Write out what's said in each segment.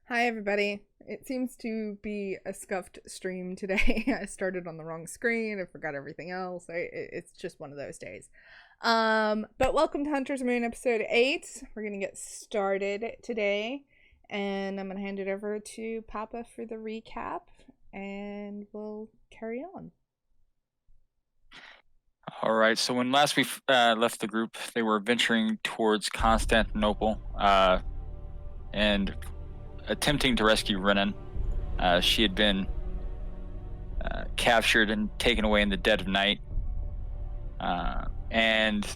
Hi, everybody. It seems to be a scuffed stream today. I started on the wrong screen. I forgot everything else. It's just one of those days. But welcome to Hunter's Moon episode 8. We're going to get started today. And I'm going to hand it over to Papa for the recap. And we'll carry on. All right, so when last we left the group, they were venturing towards Constantinople and attempting to rescue Renan. She had been captured and taken away in the dead of night. And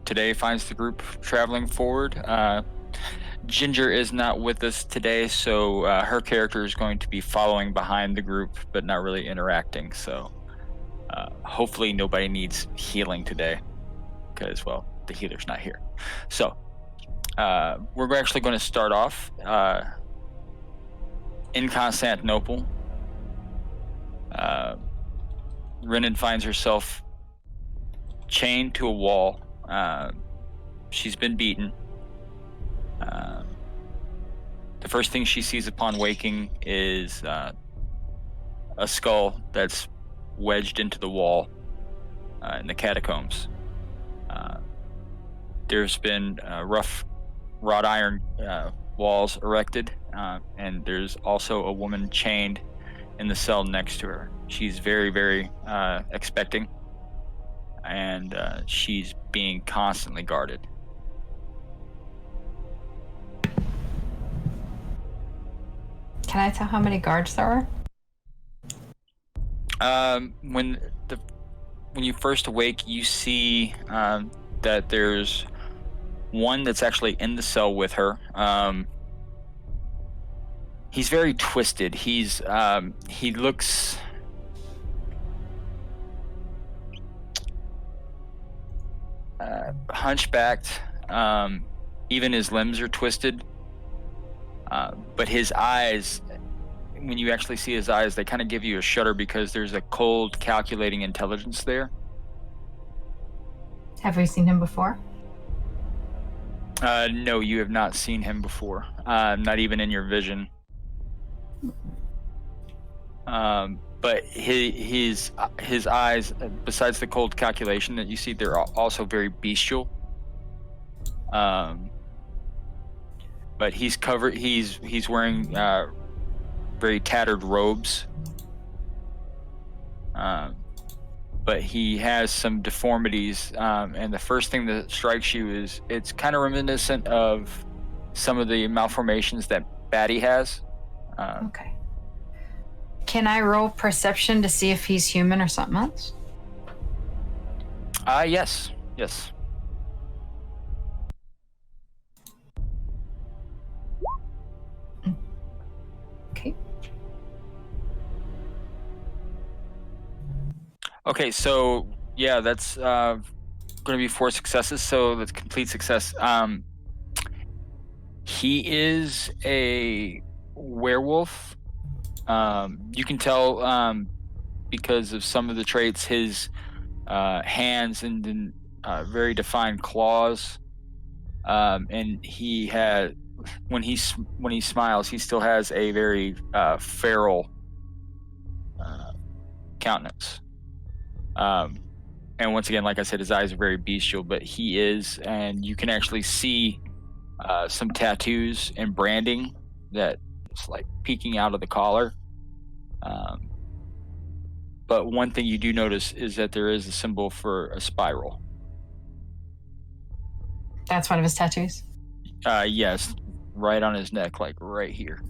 today finds the group traveling forward. Ginger is not with us today, so her character is going to be following behind the group, but not really interacting, so hopefully nobody needs healing today, because, well, the healer's not here. So we're actually going to start off in Constantinople. Renan finds herself chained to a wall. She's been beaten. The first thing she sees upon waking is a skull that's wedged into the wall in the catacombs. There's been rough wrought iron walls erected, and there's also a woman chained in the cell next to her. She's very, very expecting, and she's being constantly guarded. Can I tell how many guards there are? When you first awake, you see that there's one that's actually in the cell with her. He's very twisted. He looks hunchbacked. Even his limbs are twisted. But his eyes, when you actually see his eyes, they kind of give you a shudder because there's a cold, calculating intelligence there. Have we seen him before? No, you have not seen him before. Not even in your vision. But his eyes, besides the cold calculation that you see, they're also very bestial. But he's covered. He's wearing very tattered robes. But he has some deformities, and the first thing that strikes you is it's kind of reminiscent of some of the malformations that Batty has. Okay. Can I roll perception to see if he's human or something else? Yes. Okay. Okay, so yeah, that's going to be 4 successes, so that's complete success. He is a werewolf. You can tell because of some of the traits, his hands and very defined claws, and he had when he smiles, he still has a very feral countenance. And once again, like I said, his eyes are very bestial, but he is, and you can actually see some tattoos and branding that is like peeking out of the collar. But one thing you do notice is that there is a symbol for a spiral. That's one of his tattoos? Yes, right on his neck, like right here.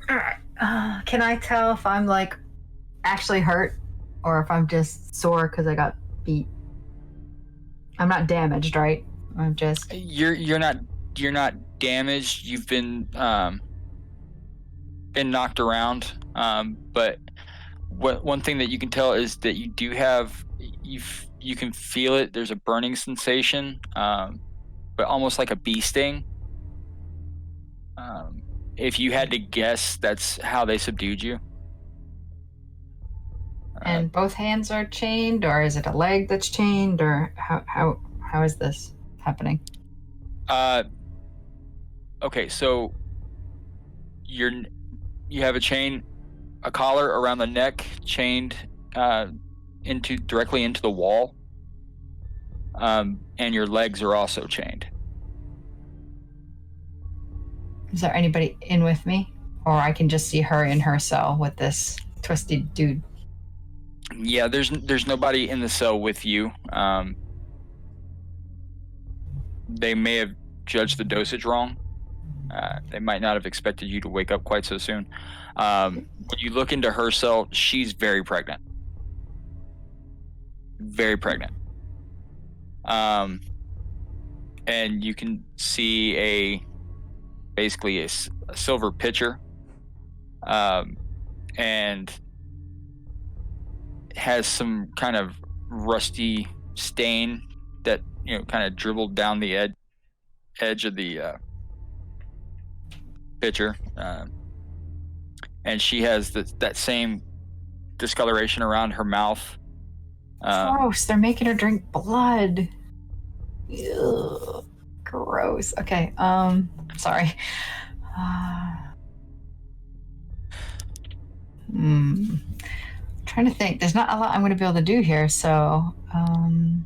Alright. Can I tell if I'm like actually hurt or if I'm just sore because I got beat? I'm not damaged, right? I'm just... You're not damaged. You've been knocked around, but one thing that you can tell is that you do have you can feel it. There's a burning sensation, but almost like a bee sting. If you had to guess, that's how they subdued you. And both hands are chained, or is it a leg that's chained, or how is this happening? Okay, so you have a collar around the neck, chained directly into the wall, and your legs are also chained. Is there anybody in with me? Or I can just see her in her cell with this twisted dude? Yeah, there's nobody in the cell with you. They may have judged the dosage wrong. They might not have expected you to wake up quite so soon. When you look into her cell, she's very pregnant. Very pregnant. And you can see basically a silver pitcher, and has some kind of rusty stain that kind of dribbled down the edge of the pitcher, and she has that same discoloration around her mouth. Gross! They're making her drink blood. Ugh, gross. Okay. Sorry. Trying to think. There's not a lot I'm going to be able to do here, so I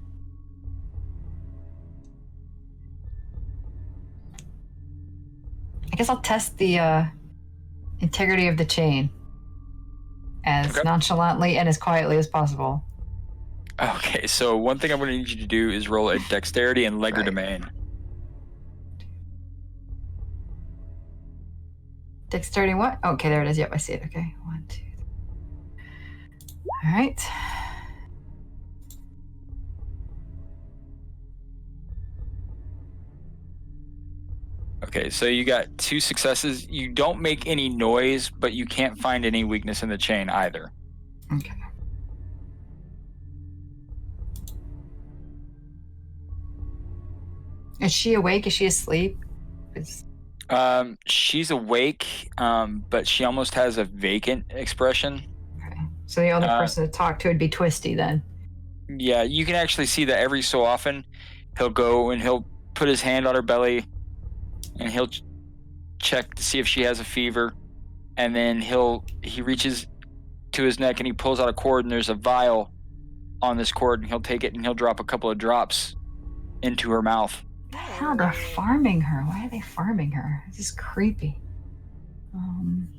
guess I'll test the integrity of the chain as nonchalantly and as quietly as possible. Okay, so one thing I'm going to need you to do is roll a dexterity and legerdemain. Dexterity what? Okay, there it is. Yep, I see it. Okay, 1, 2, 3. All right. Okay, so you got 2 successes. You don't make any noise, but you can't find any weakness in the chain either. Okay. Is she awake? Is she asleep? She's awake, but she almost has a vacant expression. Okay. So the other person to talk to would be Twisty then. Yeah, you can actually see that every so often he'll go and he'll put his hand on her belly and he'll check to see if she has a fever, and then he reaches to his neck and he pulls out a cord, and there's a vial on this cord, and he'll take it and he'll drop a couple of drops into her mouth. The hell, they're farming her. Why are they farming her? This is creepy. I'm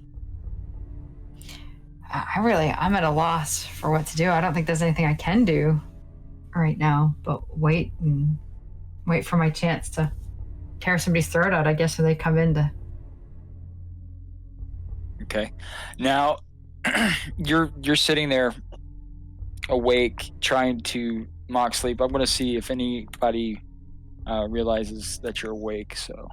at a loss for what to do. I don't think there's anything I can do right now, but wait for my chance to tear somebody's throat out, I guess, when they come in to... Okay. Now, you're sitting there awake, trying to mock sleep. I'm going to see if anybody realizes that you're awake, so...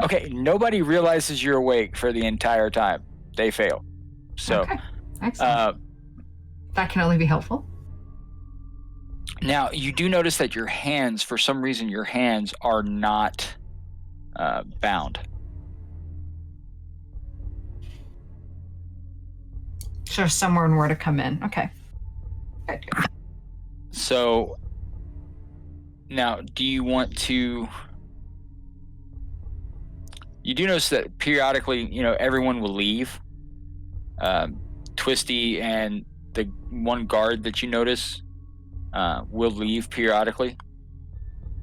Okay, nobody realizes you're awake for the entire time. They fail. So, okay. Excellent. That can only be helpful. Now, you do notice that your hands, for some reason, your hands are not bound. So someone were to come in. Okay. So, now, do you want to... You do notice that periodically, everyone will leave. Twisty and the one guard that you notice will leave periodically.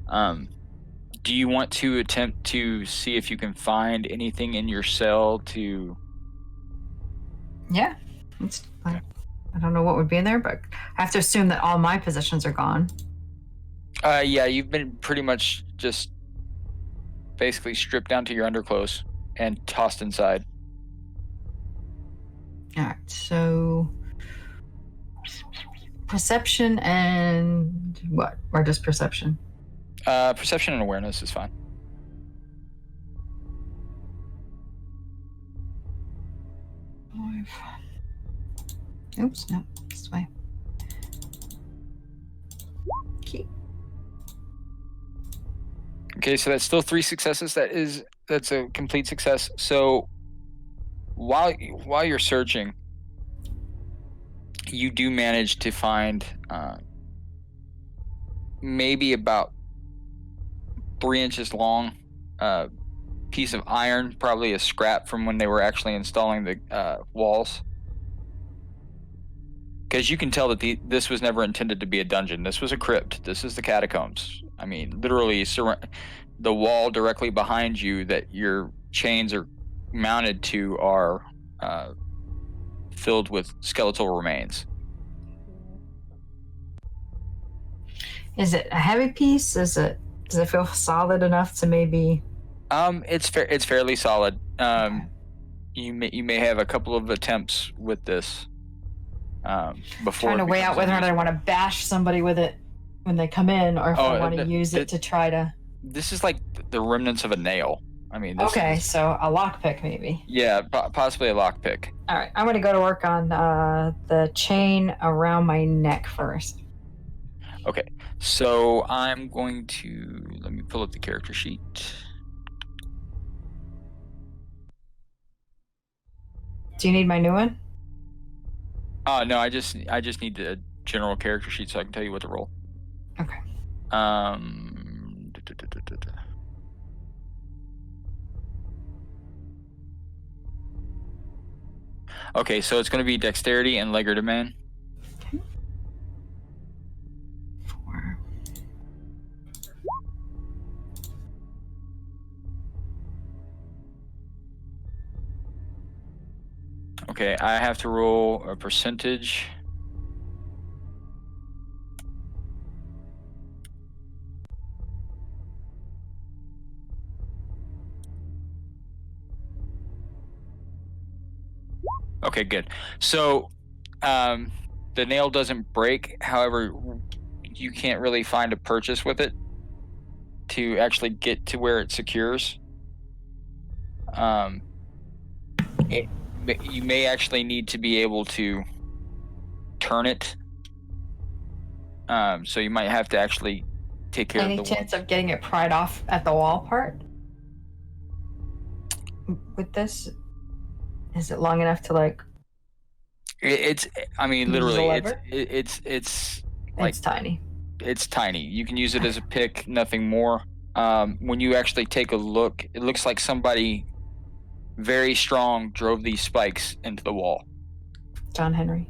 Do you want to attempt to see if you can find anything in your cell to... Yeah. I don't know what would be in there, but I have to assume that all my possessions are gone. Yeah, you've been pretty much just basically stripped down to your underclothes and tossed inside. All right, so perception and what? Or just perception? Perception and awareness is fine. Oops, no, this way. Key. Okay, so that's still 3 successes. That's a complete success. So while you're searching, you do manage to find maybe about 3 inches long piece of iron, probably a scrap from when they were actually installing the walls. Because you can tell that this was never intended to be a dungeon. This was a crypt. This is the catacombs. I mean, literally, the wall directly behind you that your chains are mounted to are filled with skeletal remains. Is it a heavy piece? Does it feel solid enough to maybe? It's fairly solid. Okay. You may have a couple of attempts with this. Before Trying to weigh out whether or not I want to bash somebody with it when they come in, or if I want to use it to try to. This is like the remnants of a nail. I mean, so a lockpick maybe. Yeah, possibly a lockpick. All right, I'm going to go to work on the chain around my neck first. Okay, so I'm going to let me pull up the character sheet. Do you need my new one? No, I just need the general character sheet so I can tell you what to roll. Okay. Okay, so it's going to be dexterity and legerdemain. Okay. 4. Okay, I have to roll a percentage. Okay, good. So, the nail doesn't break. However, you can't really find a purchase with it to actually get to where it secures. You may actually need to be able to turn it. So you might have to actually take care of the Any chance of getting it pried off at the wall part? With this? Is it long enough to like? I mean, literally, it's like it's tiny. It's tiny. You can use it as a pick, nothing more. When you actually take a look, it looks like somebody very strong drove these spikes into the wall. John Henry.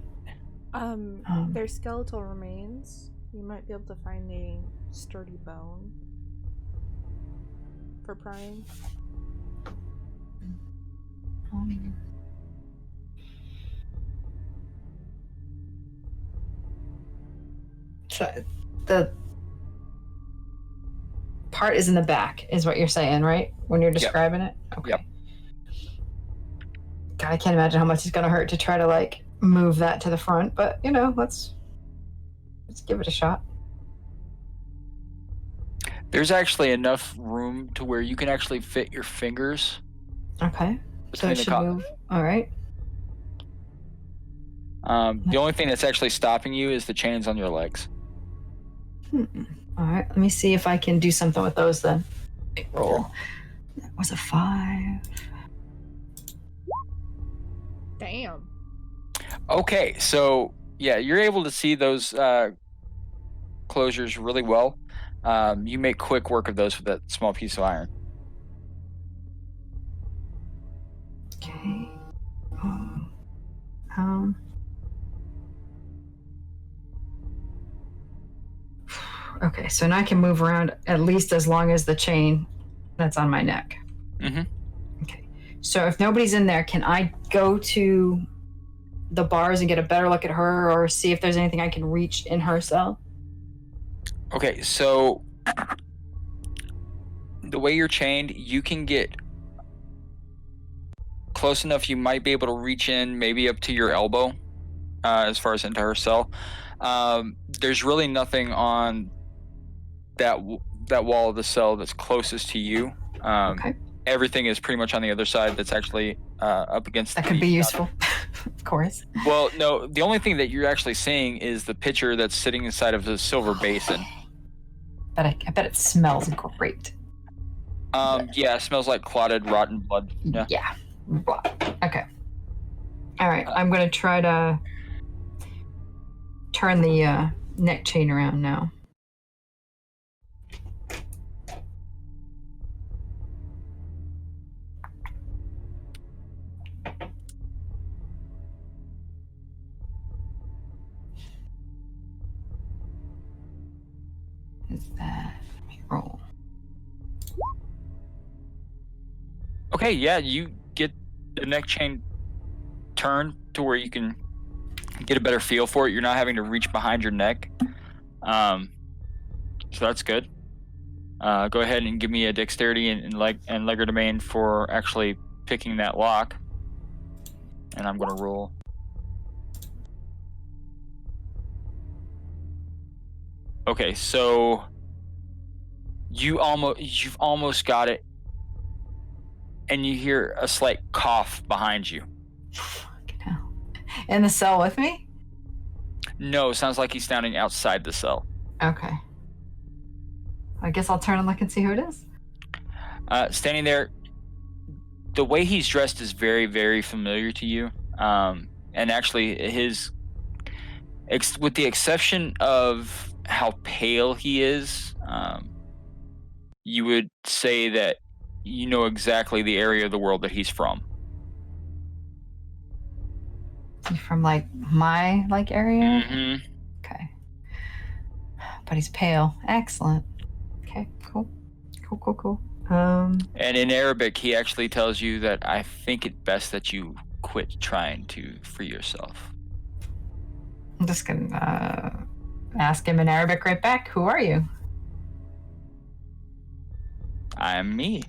They're skeletal remains. You might be able to find a sturdy bone for prying. So the part is in the back, is what you're saying, right? When you're describing it? Okay. Yep. God, I can't imagine how much it's gonna hurt to try to like move that to the front, but you know, let's give it a shot. There's actually enough room to where you can actually fit your fingers. Okay. So it should move. All right. The only thing that's actually stopping you is the chains on your legs. All right. Let me see if I can do something with those then. Big roll. That was a 5. Damn. Okay, so yeah, you're able to see those closures really well. You make quick work of those with that small piece of iron. Okay. Okay, so now I can move around at least as long as the chain that's on my neck. Mm-hmm. Okay. So if nobody's in there, can I go to the bars and get a better look at her, or see if there's anything I can reach in her cell? Okay, so the way you're chained, you can get close enough. You might be able to reach in, maybe up to your elbow, as far as into her cell. There's really nothing on that wall of the cell that's closest to you. Okay. Everything is pretty much on the other side. That's actually up against. That could be useful, of course. Well, no, the only thing that you're actually seeing is the pitcher that's sitting inside of the silver basin. But I bet it smells great. Yeah, it smells like clotted, rotten blood. Yeah. Okay. All right, I'm gonna try to turn the neck chain around now. Okay, yeah, you get the neck chain turned to where you can get a better feel for it. You're not having to reach behind your neck. So that's good. Go ahead and give me a dexterity and legger domain for actually picking that lock. And I'm going to roll. Okay, so you've almost got it, and you hear a slight cough behind you. Fucking hell. In the cell with me? No, sounds like he's standing outside the cell. Okay. I guess I'll turn and look and see who it is. Standing there, the way he's dressed is very, very familiar to you. And actually, with the exception of how pale he is, you would say that you know exactly the area of the world that he's from. From my area? Mm-hmm. Okay. But he's pale. Excellent. Okay, cool. Cool. And in Arabic, he actually tells you that I think it best that you quit trying to free yourself. I'm just gonna ask him in Arabic right back. Who are you? I'm me.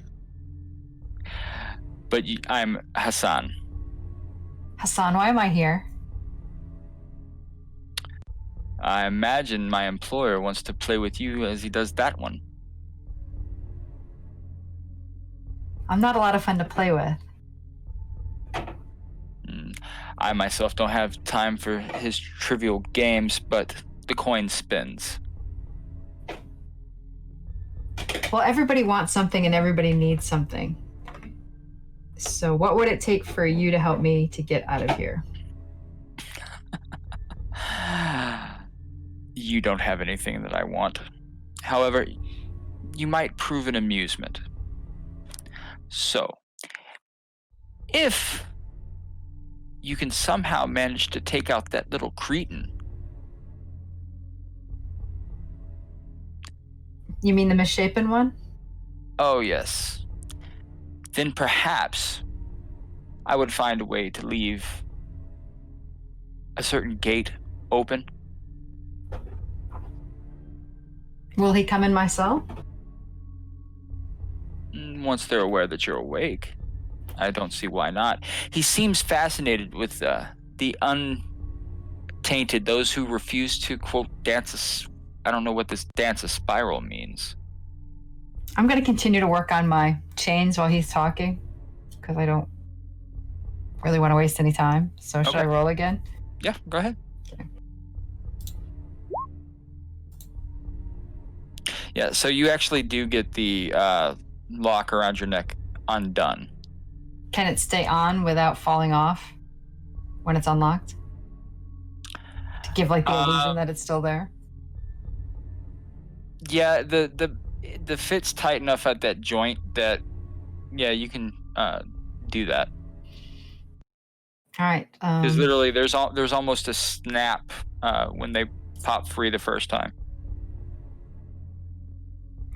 But I'm Hassan. Hassan, why am I here? I imagine my employer wants to play with you as he does that one. I'm not a lot of fun to play with. I myself don't have time for his trivial games, but the coin spins. Well, everybody wants something and everybody needs something. So what would it take for you to help me to get out of here? You don't have anything that I want. However, you might prove an amusement. So, if you can somehow manage to take out that little cretin. You mean the misshapen one? Oh, yes. Then perhaps I would find a way to leave a certain gate open. Will he come in my cell? Once they're aware that you're awake, I don't see why not. He seems fascinated with the untainted, those who refuse to, quote, I don't know what this dance a spiral means. I'm going to continue to work on my chains while he's talking, because I don't really want to waste any time. So should I roll again? Yeah, go ahead. Okay. Yeah, so you actually do get the lock around your neck undone. Can it stay on without falling off when it's unlocked? To give the illusion that it's still there? Yeah, the fit's tight enough at that joint that, yeah, you can do that. All right. Because literally, there's almost a snap when they pop free the first time.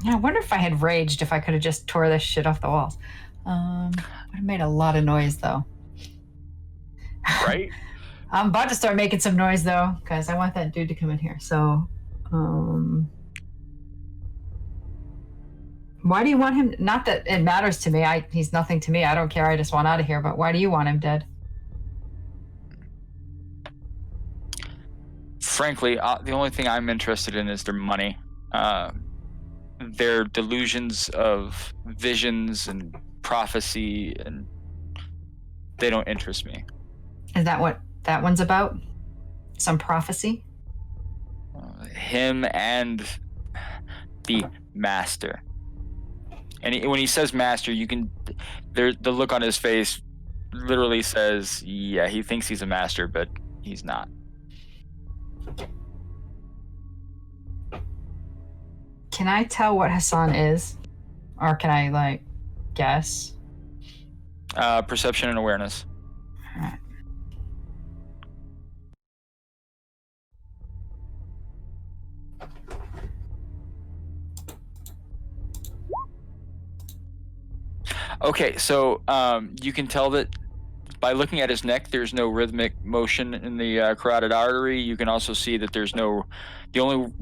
Yeah, I wonder if I had raged if I could have just tore this shit off the walls. Would have made a lot of noise though. Right? I'm about to start making some noise though, because I want that dude to come in here. So, why do you want him? Not that it matters to me. He's nothing to me. I don't care. I just want out of here. But why do you want him dead? Frankly, the only thing I'm interested in is their money. Their delusions of visions and prophecy, and they don't interest me. Is that what that one's about? Some prophecy? Him and the master. And when he says master, you can, the look on his face literally says, yeah, he thinks he's a master, but he's not. Can I tell what Hassan is? Or can I, guess? Perception and awareness. All right. Okay, so you can tell that by looking at his neck, there's no rhythmic motion in the carotid artery. You can also see that there's no. The only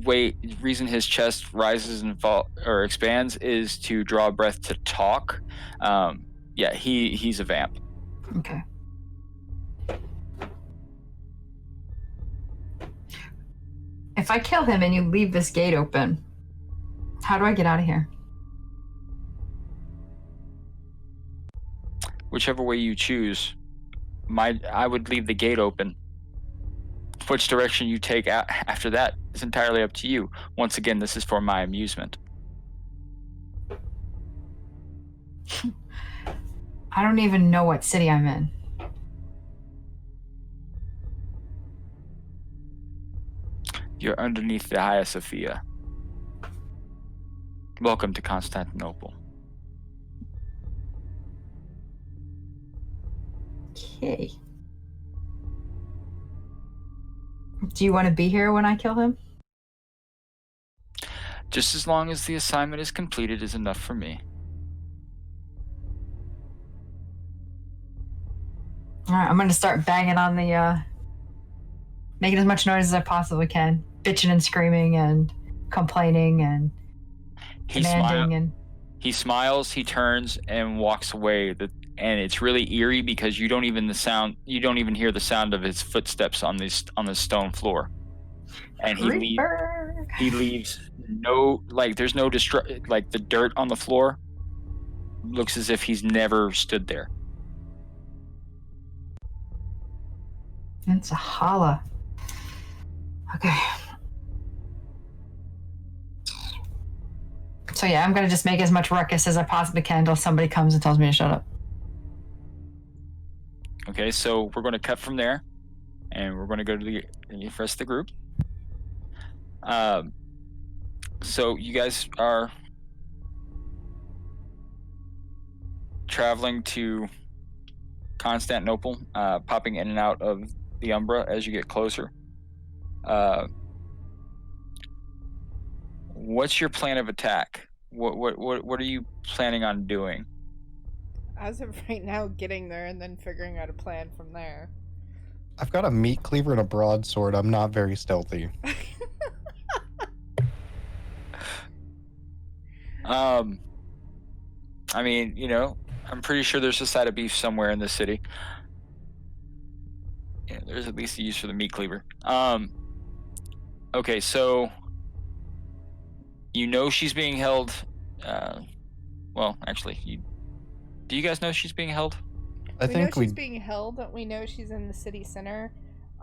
reason his chest rises and or expands is to draw breath to talk. Yeah, he's a vamp. Okay. If I kill him and you leave this gate open, how do I get out of here? Whichever way you choose, I would leave the gate open. Which direction you take after that is entirely up to you. Once again, this is for my amusement. I don't even know what city I'm in. You're underneath the Hagia Sophia. Welcome to Constantinople. Okay. Do you want to be here when I kill him? Just as long as the assignment is completed is enough for me. All right, I'm going to start banging on the, making as much noise as I possibly can, bitching and screaming and complaining and demanding. He smiles, he turns and walks away. And it's really eerie because you don't even hear the sound of his footsteps on the stone floor. And he leaves no, like, there's no like the dirt on the floor looks as if he's never stood there. It's a holla. Okay. So yeah, I'm gonna just make as much ruckus as I possibly can until somebody comes and tells me to shut up. Okay, so we're going to cut from there, and we're going to go to the rest of the group. So you guys are traveling to Constantinople, popping in and out of the Umbra as you get closer. What's your plan of attack? What are you planning on doing? As of right now, getting there and then figuring out a plan from there. I've got a meat cleaver and a broadsword. I'm not very stealthy. I mean, I'm pretty sure there's a side of beef somewhere in this city. Yeah, there's at least a use for the meat cleaver. Okay, so she's being held. Well, actually, do you guys know she's being held? I think she's being held. We know she's in the city center.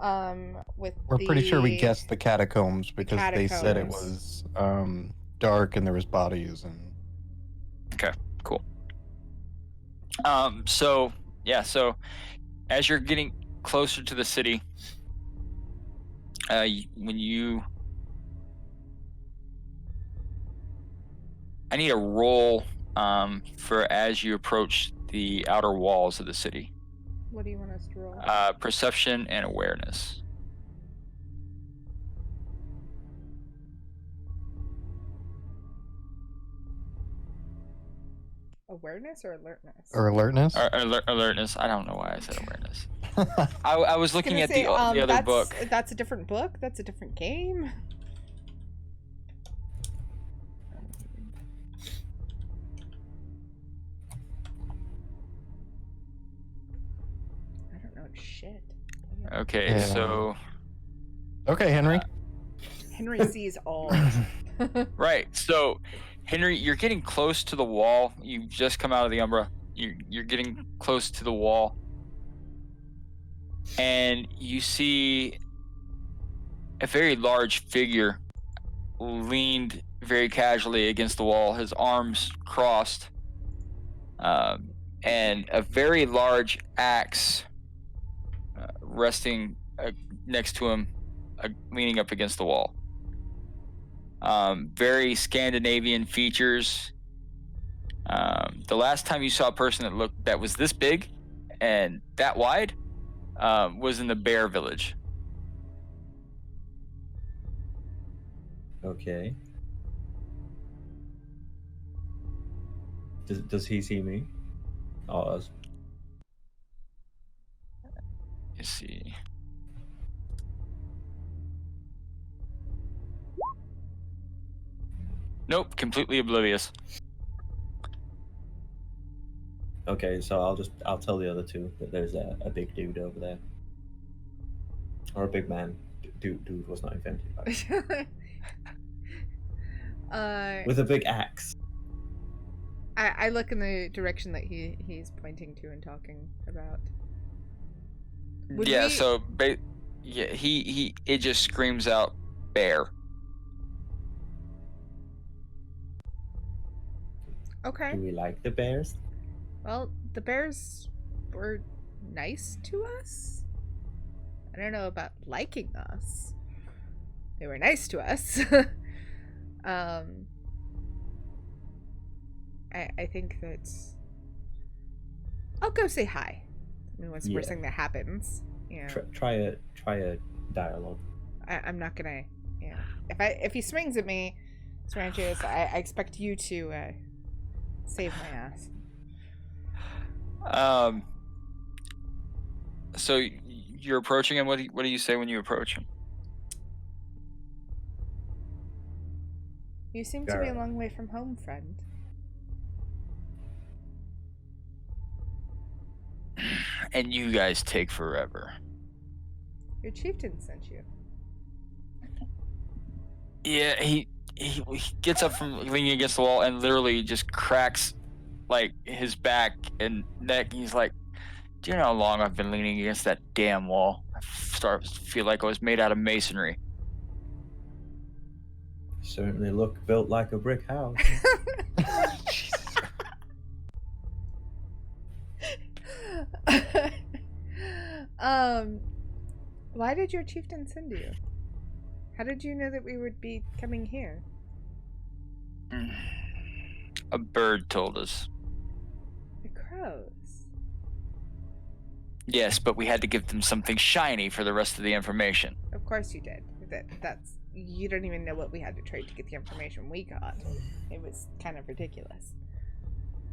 We're pretty sure we guessed the catacombs because they said it was dark and there was bodies and. Okay, cool. So as you're getting closer to the city, I need a roll for as you approach the outer walls of the city. What do you want us to roll? Perception and awareness. Awareness or alertness? Or alertness? Alertness. I don't know why I said awareness. I was looking at the other book. That's a different book? That's a different game? I don't know shit. Okay, yeah. So... Okay, Henry. Henry sees all. Right, so... Henry, you're getting close to the wall. You've just come out of the Umbra. You're getting close to the wall. And you see a very large figure leaned very casually against the wall, his arms crossed, and a very large axe resting next to him, leaning up against the wall. Very Scandinavian features. The last time you saw a person that was this big and that wide was in the Bear Village. Okay. Does he see me? Ours. You see. Nope, completely oblivious. Okay, so I'll tell the other two that there's a big dude over there. Or a big man. Dude was not invented. With a big axe. I look in the direction that he's pointing to and talking about. So it just screams out bear. Okay. Do we like the bears? Well, the bears were nice to us. I don't know about liking us. They were nice to us. I think that I'll go say hi. I mean, what's the first thing that happens? You know, try a dialogue. I'm not gonna. You know, if he swings at me, Sarantius, I expect you to save my ass. So you're approaching him. What do you say when you approach him? You seem to be a long way from home, friend. And you guys take forever. Your chieftain sent you. Yeah, he gets up from leaning against the wall and literally just cracks like his back and neck. He's like, "Do you know how long I've been leaning against that damn wall? I start to feel like I was made out of masonry." Certainly look built like a brick house. Why did your chieftain send you? How did you know that we would be coming here? A bird told us. The crows. Yes, but we had to give them something shiny for the rest of the information. Of course you did. That's you don't even know what we had to trade to get the information we got. It was kind of ridiculous.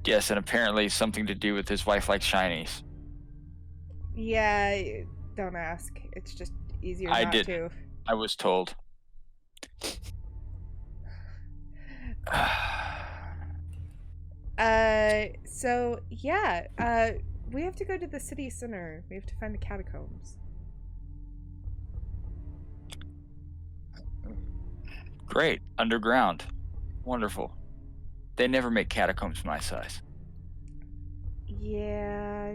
Yes, and apparently something to do with his wife likes shinies. Yeah, don't ask. It's just easier not to. I was told. So yeah, we have to go to the city center. We have to find the catacombs. Great. Underground. Wonderful. They never make catacombs my size. Yeah.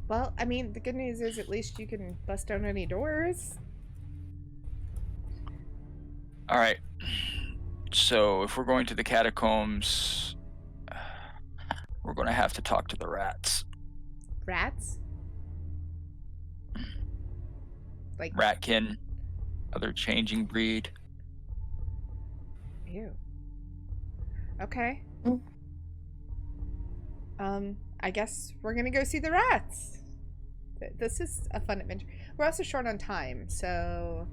Well, I mean, the good news is at least you can bust down any doors. All right. So if we're going to the catacombs, we're going to have to talk to the rats. Rats? Like ratkin, other changing breed. Ew. Okay. I guess we're gonna go see the rats. This is a fun adventure. We're also short on time, so...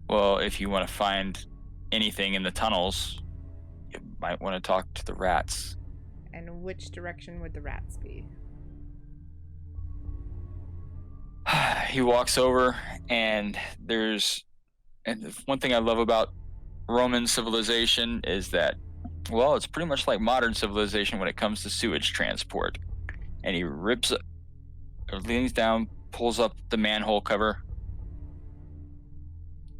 Well, if you want to find anything in the tunnels, you might want to talk to the rats. And which direction would the rats be? He walks over, and one thing I love about Roman civilization is that, well, it's pretty much like modern civilization when it comes to sewage transport. And he leans down, pulls up the manhole cover.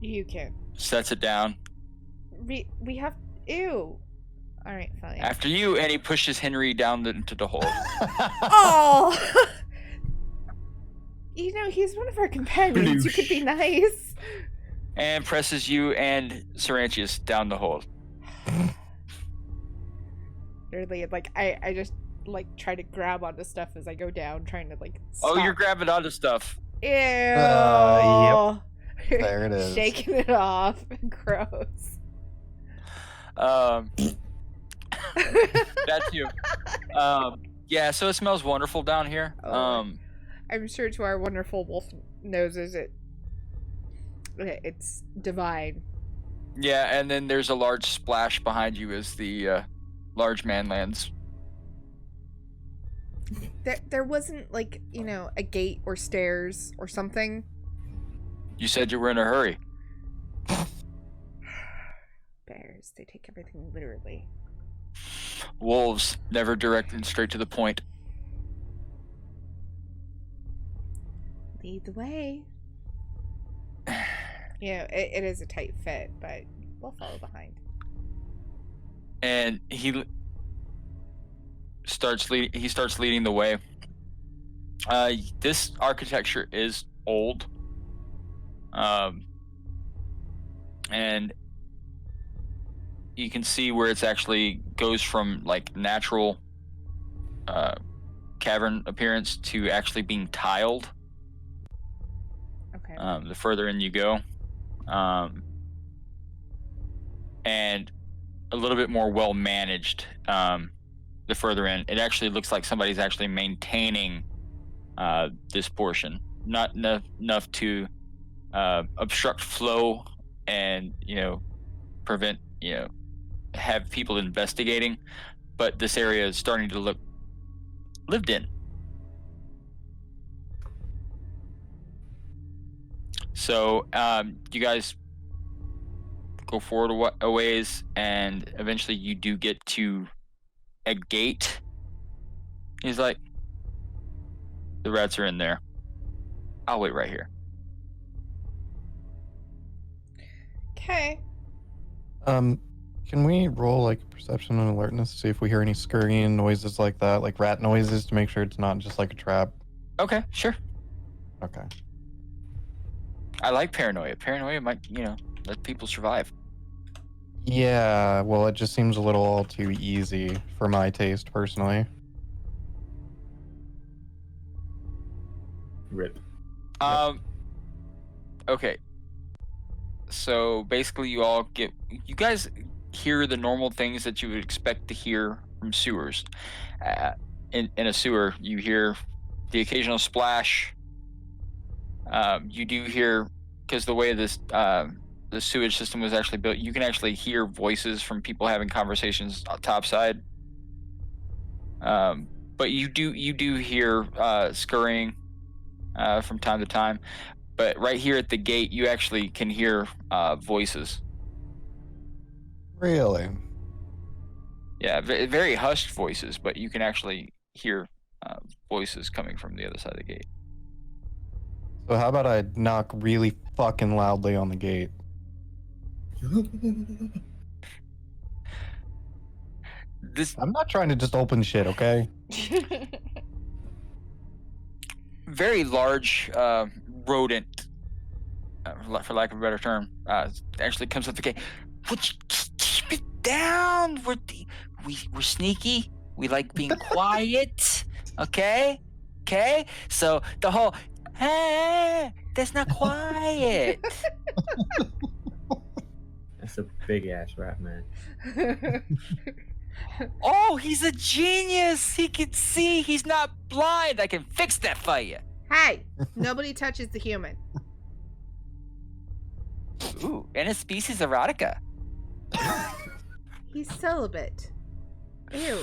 You can. Sets it down. We have... Ew. Alright, fine. After you, and he pushes Henry down into the hole. Oh! You know, he's one of our companions. You could be nice. And presses you and Sarantius down the hole. Literally, like, I just, like, try to grab onto stuff as I go down, trying to, like, stop. Oh, you're grabbing onto stuff. Ew. Yep. There it is. Shaking it off. Gross. That's you. Yeah, so it smells wonderful down here. I'm sure to our wonderful wolf noses it's divine. Yeah, and then there's a large splash behind you as the large man lands. There wasn't, like, a gate or stairs or something. You said you were in a hurry. Bears, they take everything literally. Wolves, never direct and straight to the point. Lead the way. It is a tight fit, but we'll follow behind. And he starts leading the way. This architecture is old. And you can see where it's actually goes from like natural cavern appearance to actually being tiled. Okay. The further in you go. And a little bit more well managed the further in. It actually looks like somebody's actually maintaining this portion. Not enough to obstruct flow and, prevent, have people investigating, but this area is starting to look lived in. So you guys go forward a ways, and eventually you do get to a gate. He's like, the rats are in there. I'll wait right here. Okay. Can we roll like perception and alertness to see if we hear any scurrying noises like that, like rat noises, to make sure it's not just like a trap? Okay, sure. Okay. I like paranoia. Paranoia might, let people survive. Yeah, well, it just seems a little all too easy for my taste, personally. Rip. Okay. So basically you guys hear the normal things that you would expect to hear from sewers. In a sewer, you hear the occasional splash. You do hear, because the way this the sewage system was actually built, you can actually hear voices from people having conversations topside. But you do hear scurrying from time to time. But right here at the gate, you actually can hear voices. Really? Yeah, very hushed voices, but you can actually hear voices coming from the other side of the gate. So how about I knock really fucking loudly on the gate? I'm not trying to just open shit, okay? Very large rodent, for lack of a better term, actually comes up the gate. Would you keep it down? We're sneaky. We like being quiet. Okay? So the whole, hey, that's not quiet. That's a big ass rat, man. Oh, he's a genius. He can see. He's not blind. I can fix that for you. Hey, nobody touches the human. Ooh, interspecies erotica. He's celibate. Ew.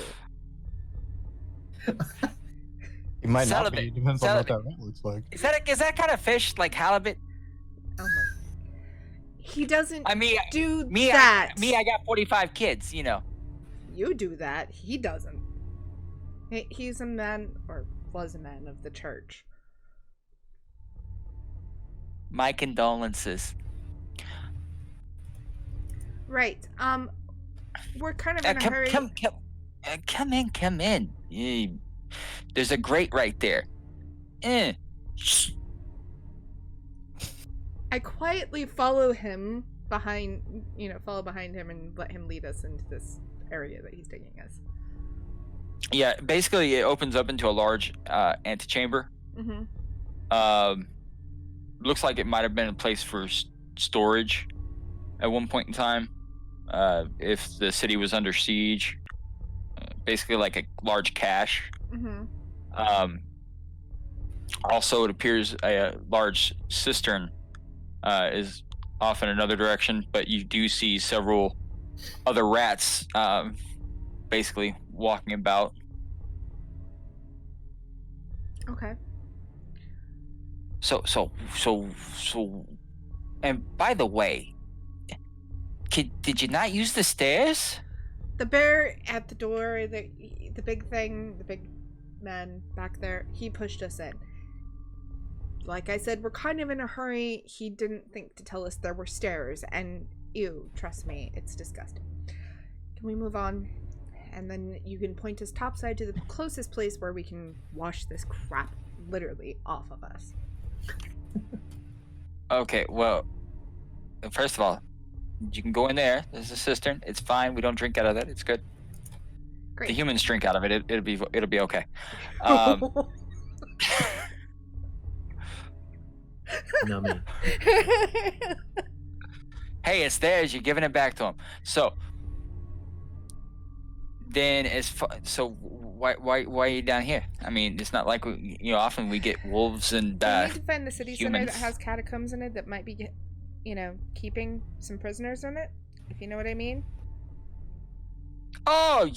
He might not Celibate. be. It depends on what that rat looks like. Is that kind of fish like halibut? Oh my. He doesn't I mean, do me, that. I got 45 kids, You do that. He doesn't. He's a man, or was a man of the church. My condolences. Right. We're kind of in a hurry. Come in. There's a grate right there. I quietly follow him behind him and let him lead us into this area that he's taking us. Yeah, basically it opens up into a large antechamber. Mm-hmm. Looks like it might have been a place for storage at one point in time, if the city was under siege. Basically like a large cache. Mm-hmm. Also, it appears a large cistern is off in another direction, but you do see several other rats basically walking about. Okay. So, and by the way, did you not use the stairs? The bear at the door, the big thing, the big man back there, he pushed us in. Like I said, we're kind of in a hurry. He didn't think to tell us there were stairs, and ew, trust me, it's disgusting. Can we move on? And then you can point us topside to the closest place where we can wash this crap literally off of us. Okay, well, first of all, you can go in there. There's a cistern. It's fine. We don't drink out of that. It's good. Great. The humans drink out of it. It'll be okay. No, me. Hey, it's theirs. You're giving it back to them. So then, so why are you down here? I mean, it's not like often we get wolves and Do we need to find the city center that humans. has catacombs in it that might be, keeping some prisoners in it? If you know what I mean. Oh,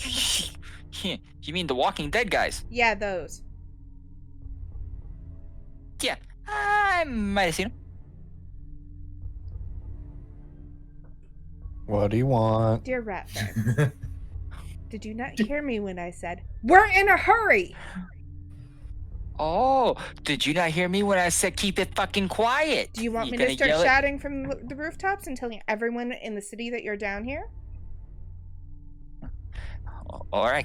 you mean the Walking Dead guys? Yeah, those. Yeah, I might have seen them. What do you want? Dear Ratford, did you not hear me when I said, we're in a hurry? Oh, did you not hear me when I said keep it fucking quiet? Do you want me to start shouting from the rooftops and telling everyone in the city that you're down here? Or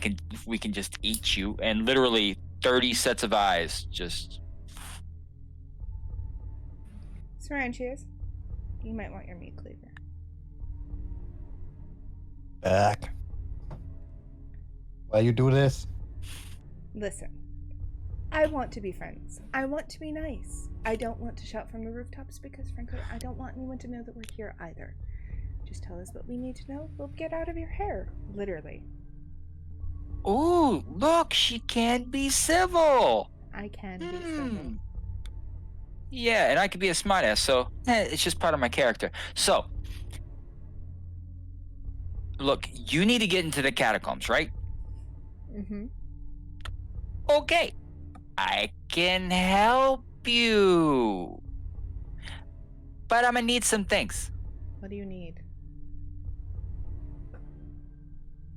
we can just eat you, and literally 30 sets of eyes just... Saranchius, you might want your meat cleaver. Back. Why you do this? Listen, I want to be friends. I want to be nice. I don't want to shout from the rooftops because, frankly, I don't want anyone to know that we're here either. Just tell us what we need to know. We'll get out of your hair, literally. Ooh, look, she can be civil. I can be civil. Yeah, and I could be a smartass, so it's just part of my character. So, look, you need to get into the catacombs, right? Mm-hmm. Okay, I can help you. But I'm gonna need some things. What do you need?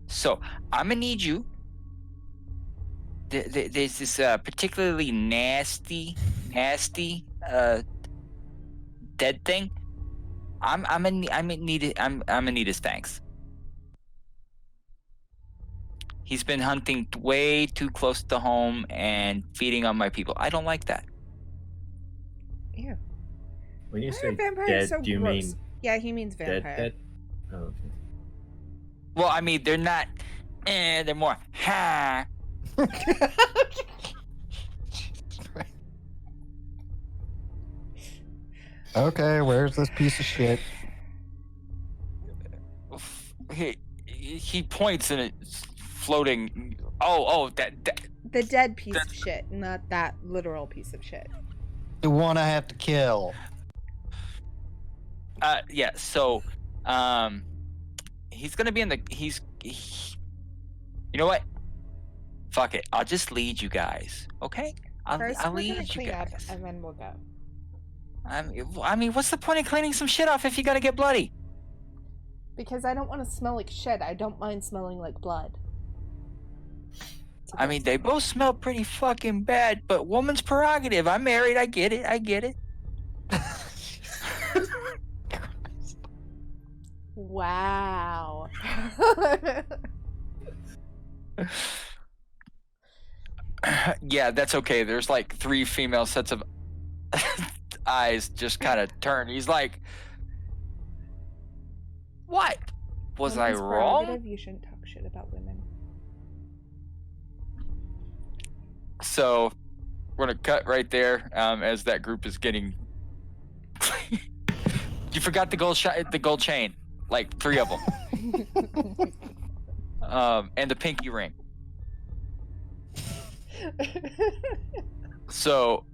So, I'm gonna need you. There's this particularly nasty dead thing. I'm gonna need his fangs. He's been hunting way too close to home and feeding on my people. I don't like that. Ew. When you Why say are vampires dead, so do you gross? mean Yeah, he means vampire. dead? Oh, okay. Well, I mean, they're not. They're more. Ha. Okay, where's this piece of shit? He points and it's floating. Oh, that. The dead piece of shit, not that literal piece of shit. The one I have to kill. Yeah. So, he's gonna be in the. You know what? Fuck it. I'll just lead you guys. Okay. First, I'll we're gonna lead you clean up, guys. and then we'll go. I mean, what's the point of cleaning some shit off if you gotta get bloody? Because I don't want to smell like shit. I don't mind smelling like blood. I mean, they both smell pretty fucking bad, but woman's prerogative. I'm married. I get it. Wow. Yeah, that's okay. There's like 3 female sets of eyes just kind of turn. He's like, what? Was I Women's wrong? prerogative, you shouldn't talk shit about women. So we're gonna cut right there as that group is getting. You forgot the gold chain, like 3 of them, and the pinky ring. So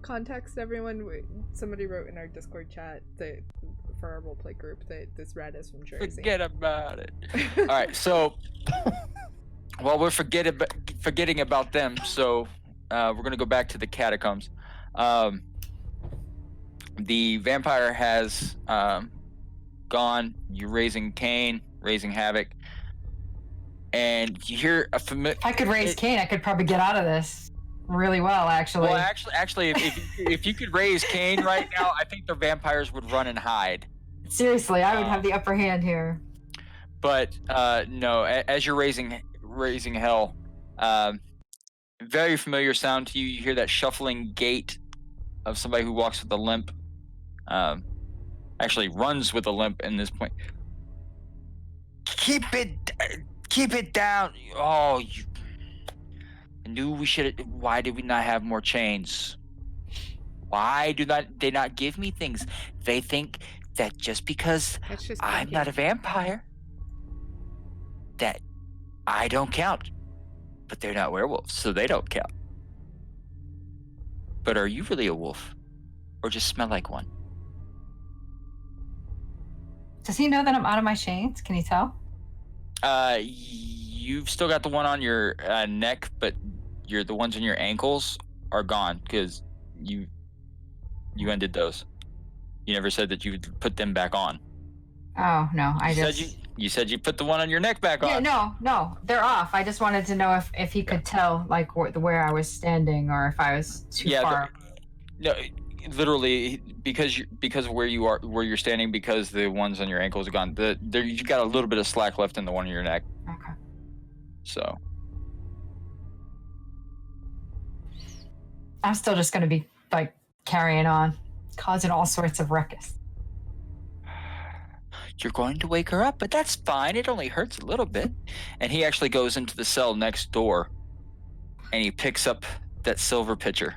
context, everyone. Somebody wrote in our Discord chat that for our roleplay group that this red is from Jersey. Forget about it. All right, so while we're forgetting about them, so we're gonna go back to the catacombs. The vampire has gone. You're raising Cain, raising havoc, and you hear a familiar. If I could raise Cain, I could probably get out of this really well, actually. Well, actually, if you could raise Cain right now, I think the vampires would run and hide. Seriously, I would have the upper hand here. But no, as you're raising hell, very familiar sound to you. You hear that shuffling gait of somebody who walks with a limp. Actually runs with a limp in this point. Keep it down. Oh, I knew we should. Why did we not have more chains? Why do they not give me things? They think that just because I'm not a vampire, that I don't count. But they're not werewolves, so they don't count. But are you really a wolf? Or just smell like one? Does he know that I'm out of my chains? Can he tell? You've still got the one on your neck, but the ones on your ankles are gone because you ended those. You never said that you would put them back on. Oh no, You said you put the one on your neck back on. Yeah, no, they're off. I just wanted to know if he could tell like where I was standing or if I was too far. No, literally because of where you're standing, because the ones on your ankles are gone. You've got a little bit of slack left in the one on your neck. Okay. So I'm still just gonna be like carrying on, causing all sorts of ruckus. you're going to wake her up, but that's fine. It only hurts a little bit. And he actually goes into the cell next door and he picks up that silver pitcher.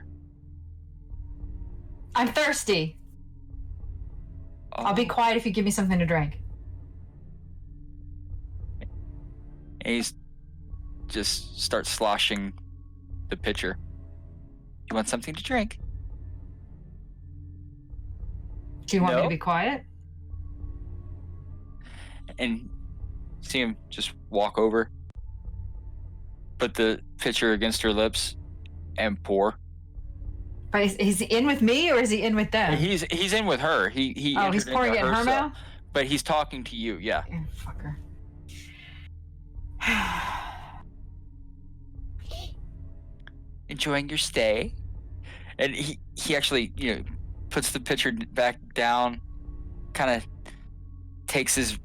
I'm thirsty. Oh. I'll be quiet if you give me something to drink. And he's just starts sloshing the pitcher. You want something to drink? Do you want me No. to be quiet? And see him just walk over, put the pitcher against her lips, and pour. But is he in with me or is he in with them? He's in with her. He he's pouring it in her cell, mouth? but he's talking to you. Yeah. Yeah, fucker. Enjoying your stay, and he actually puts the pitcher back down, kind of takes his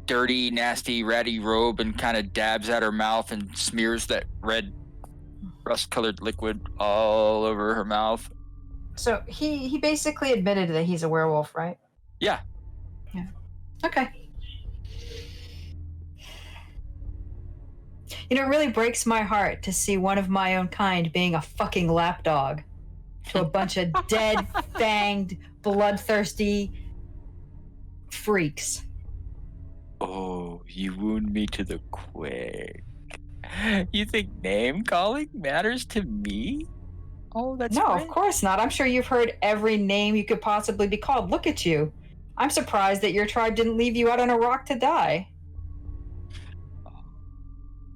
dirty, nasty, ratty robe and kind of dabs at her mouth and smears that red rust-colored liquid all over her mouth. So he basically admitted that he's a werewolf, right? Yeah. Yeah. Okay. It really breaks my heart to see one of my own kind being a fucking lapdog to a bunch of dead, fanged, bloodthirsty freaks. Oh, you wound me to the quick. You think name calling matters to me? Oh, that's No, great. of course not. I'm sure you've heard every name you could possibly be called. Look at you. I'm surprised that your tribe didn't leave you out on a rock to die.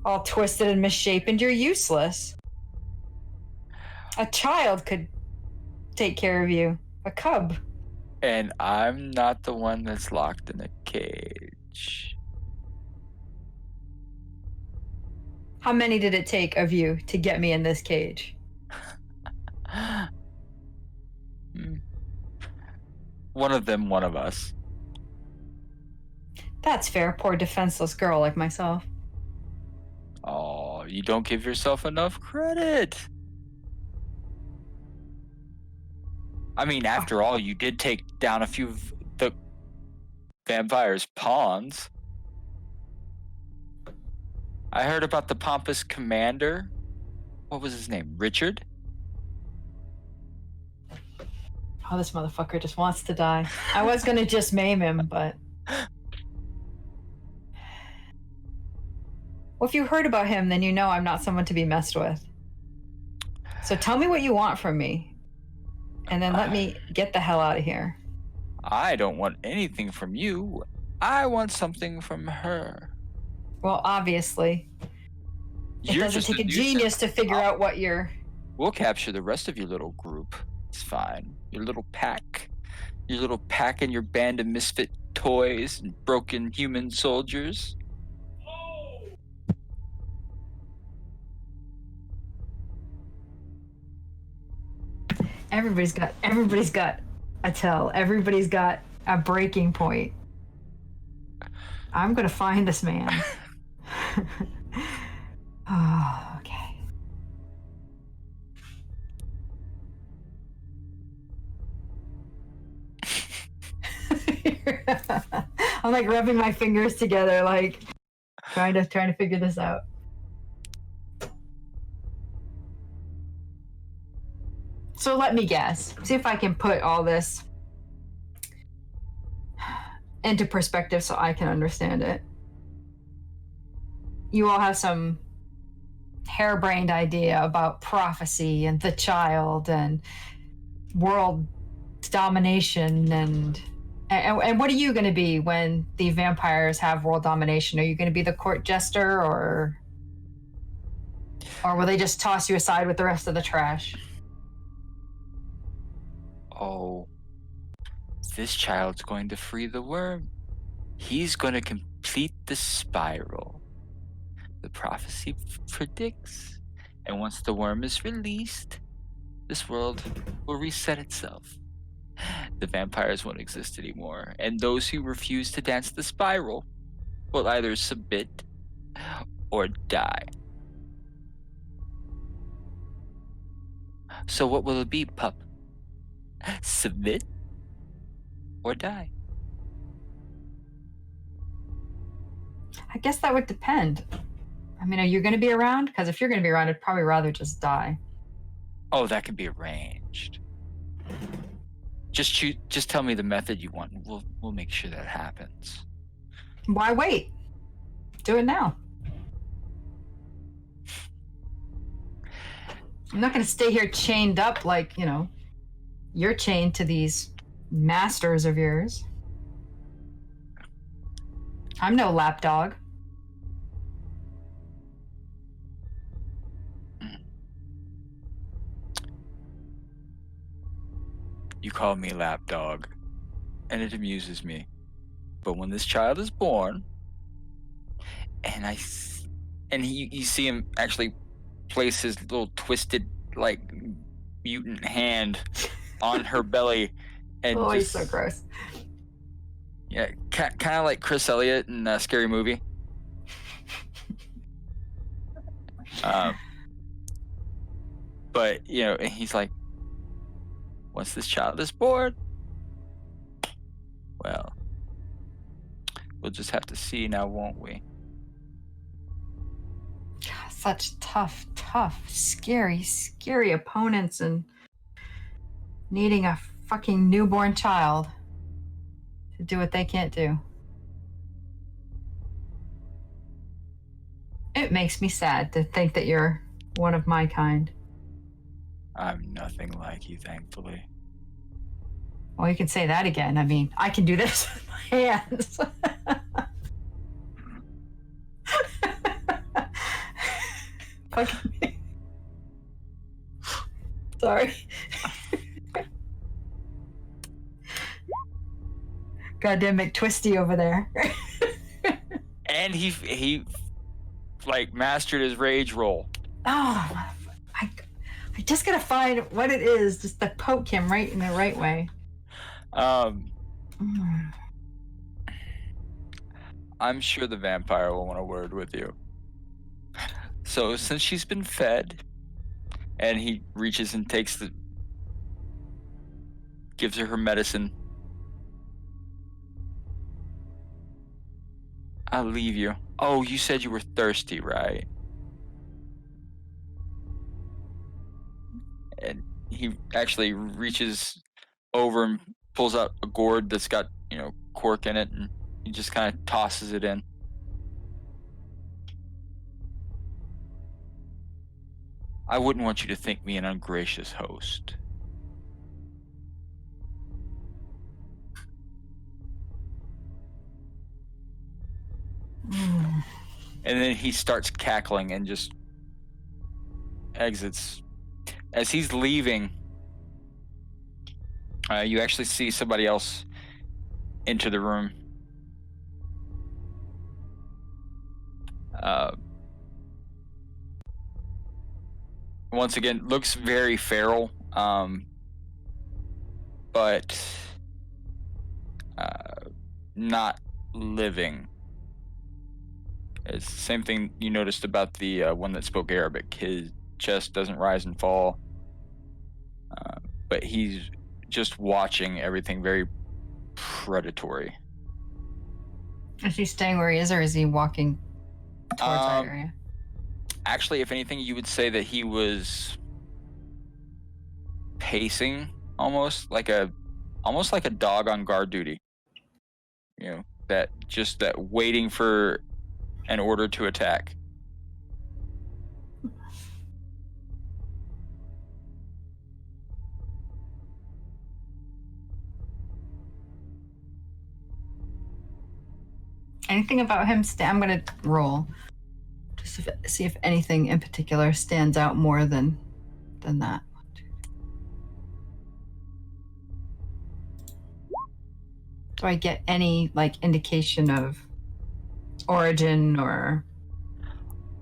All twisted and misshapen, you're useless. A child could take care of you. A cub. And I'm not the one that's locked in a cage. How many did it take of you to get me in this cage? One of them, one of us. That's fair, poor defenseless girl like myself. Oh, you don't give yourself enough credit. I mean, after all, you did take down a few of the vampire's pawns. I heard about the pompous commander. What was his name? Richard? Oh, this motherfucker just wants to die. I was gonna just maim him, but... Well, if you heard about him, then you know I'm not someone to be messed with. So tell me what you want from me, and then let me get the hell out of here. I don't want anything from you. I want something from her. Well, obviously. It You're doesn't just take a nuisance. genius to figure out what you're... We'll capture the rest of your little group. It's fine. Your little pack. Your little pack and your band of misfit toys and broken human soldiers. Everybody's got a tell. Everybody's got a breaking point. I'm gonna find this man. Oh, okay. I'm like rubbing my fingers together, like trying to figure this out. So let me guess. See if I can put all this into perspective so I can understand it. You all have some harebrained idea about prophecy and the child and world domination and what are you going to be when the vampires have world domination? Are you going to be the court jester or will they just toss you aside with the rest of the trash? Oh, this child's going to free the worm. He's going to complete the spiral. The prophecy predicts, and once the worm is released, this world will reset itself. The vampires won't exist anymore, and those who refuse to dance the spiral will either submit or die. So what will it be, pup? Submit or die? I guess that would depend. I mean, are you going to be around? Because if you're going to be around, I'd probably rather just die. Oh, that can be arranged. Just tell me the method you want. And we'll make sure that happens. Why wait? Do it now. I'm not going to stay here chained up like, you're chained to these masters of yours. I'm no lapdog. You call me lapdog, and it amuses me. But when this child is born, and you see him actually place his little twisted, like, mutant hand on her belly, and Oh, he's so gross. Yeah, kind of like Chris Elliott in a Scary Movie. But he's like, once this child is born, well, we'll just have to see now, won't we? God, such tough, scary opponents and needing a fucking newborn child to do what they can't do. It makes me sad to think that you're one of my kind. I'm nothing like you, thankfully. Well, you can say that again. I mean, I can do this with my hands. Fucking me. Sorry. Goddamn McTwisty over there. And he like mastered his rage roll. Oh, I just gotta find what it is, just to poke him right in the right way. I'm sure the vampire will want a word with you. So since she's been fed, and he reaches and gives her medicine, I'll leave you. Oh, you said you were thirsty, right? And he actually reaches over and pulls out a gourd that's got, cork in it, and he just kind of tosses it in. I wouldn't want you to think me an ungracious host. And then he starts cackling and just exits. As he's leaving, you actually see somebody else enter the room. Once again, looks very feral, but not living. It's the same thing you noticed about the one that spoke Arabic. His chest doesn't rise and fall, but he's just watching everything very predatory. Is he staying where he is, or is he walking towards that area? Actually, if anything, you would say that he was pacing, almost like a dog on guard duty. You know, that waiting for an order to attack. Anything about him? I'm gonna roll just see if anything in particular stands out more than that. Do I get any like indication of origin or?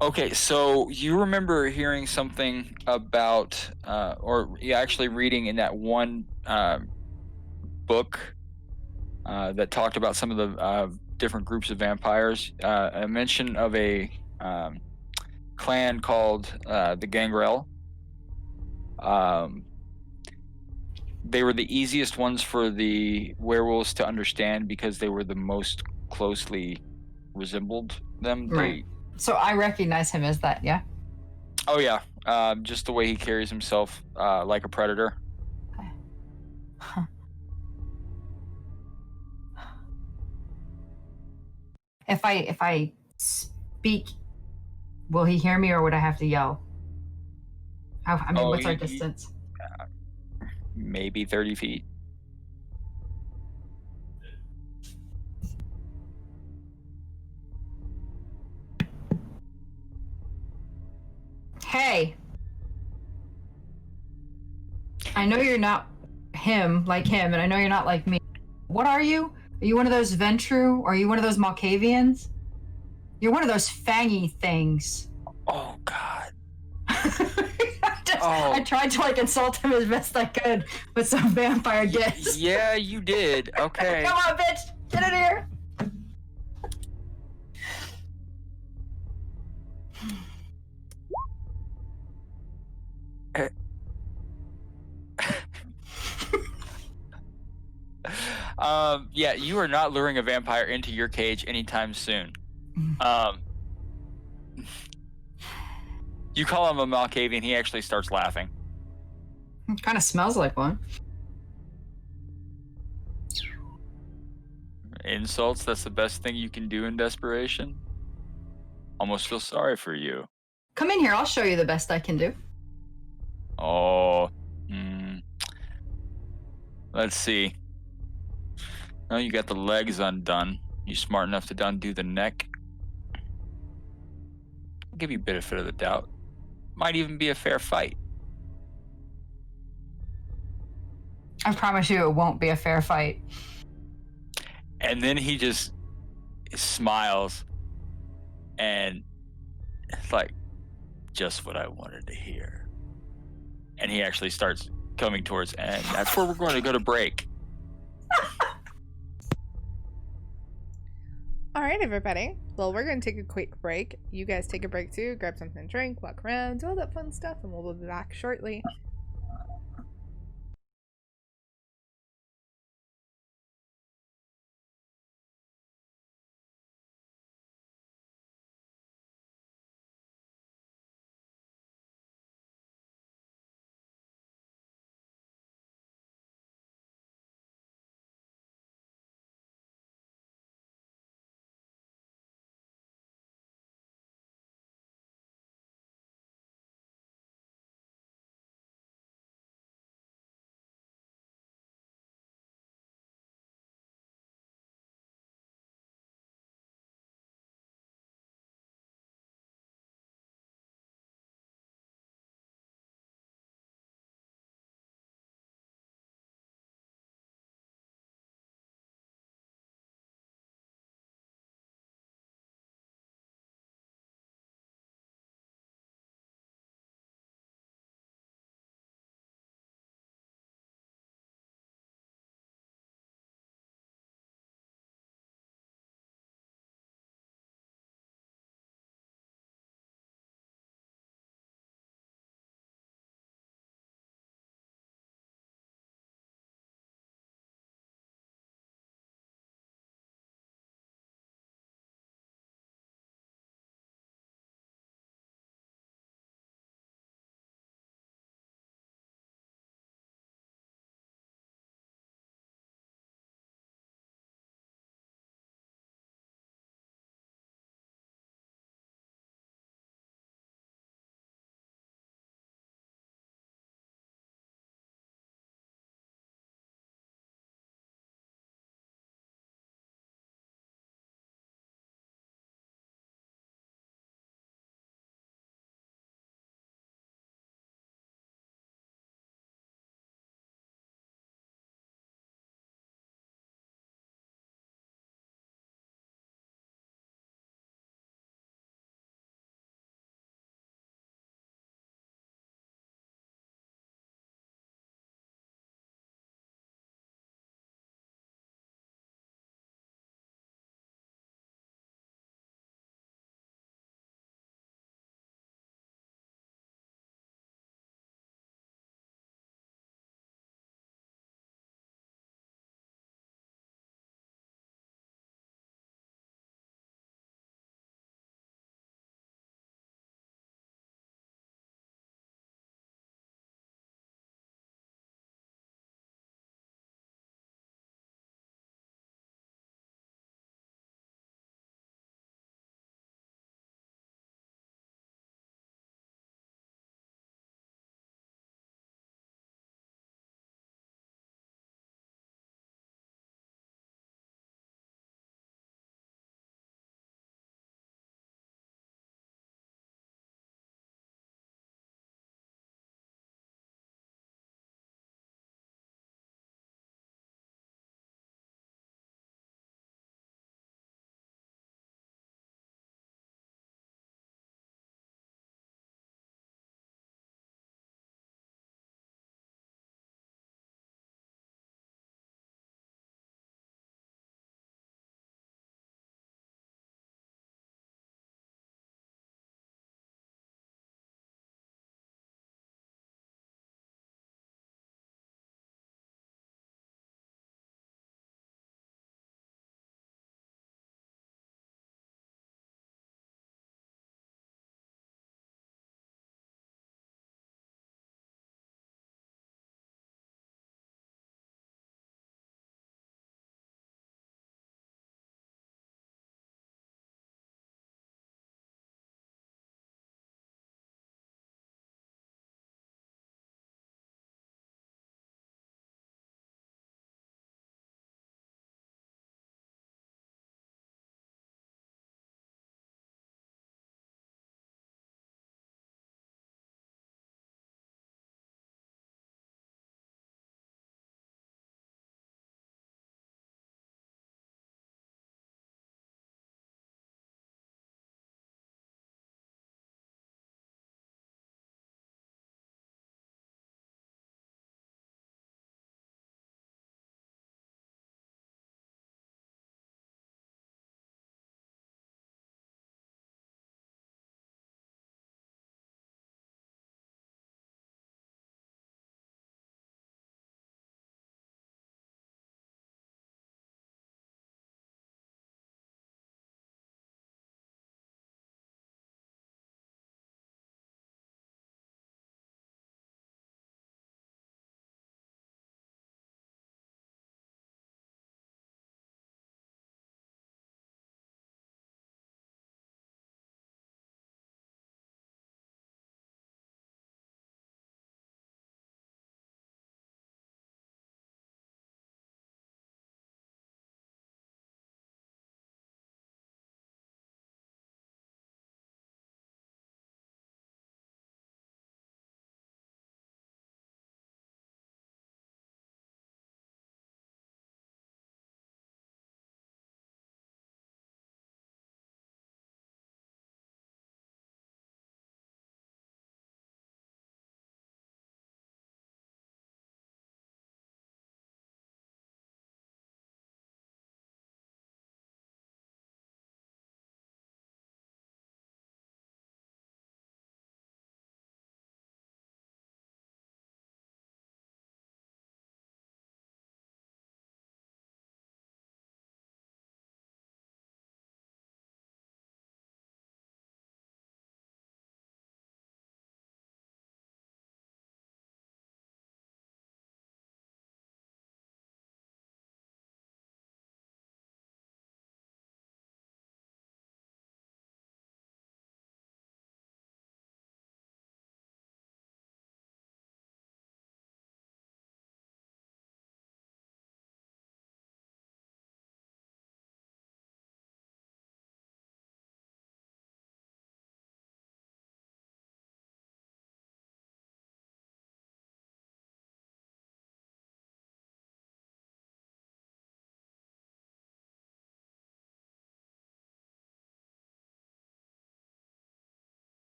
Okay, so you remember hearing something about, or actually reading in that one book that talked about some of the different groups of vampires. A mention of a clan called the Gangrel. They were the easiest ones for the werewolves to understand because they were the most closely resembled them. Right. So I recognize him as that, yeah? Oh, yeah. Just the way he carries himself like a predator. Okay. Huh. If I speak, will he hear me, or would I have to yell? What's our distance? Maybe 30 feet. Hey! I know you're not like him, and I know you're not like me. What are you? Are you one of those Ventru? Or are you one of those Malkavians? You're one of those fangy things. Oh, God. I tried to like insult him as best I could with some vampire gifts. Yeah, you did. Okay. Come on, bitch! Get in here! Yeah, you are not luring a vampire into your cage anytime soon. You call him a Malkavian, he actually starts laughing. It kind of smells like one. Insults, that's the best thing you can do in desperation? Almost feel sorry for you. Come in here, I'll show you the best I can do. Oh, let's see. Oh, you got the legs undone. You smart enough to undo the neck? I'll give you a benefit of the doubt. Might even be a fair fight. I promise you it won't be a fair fight. And then he just smiles and it's like, just what I wanted to hear. And he actually starts coming towards, and that's where we're going to go to break. All right, everybody. Well, we're going to take a quick break. You guys take a break too. Grab something to drink, walk around, do all that fun stuff, and we'll be back shortly.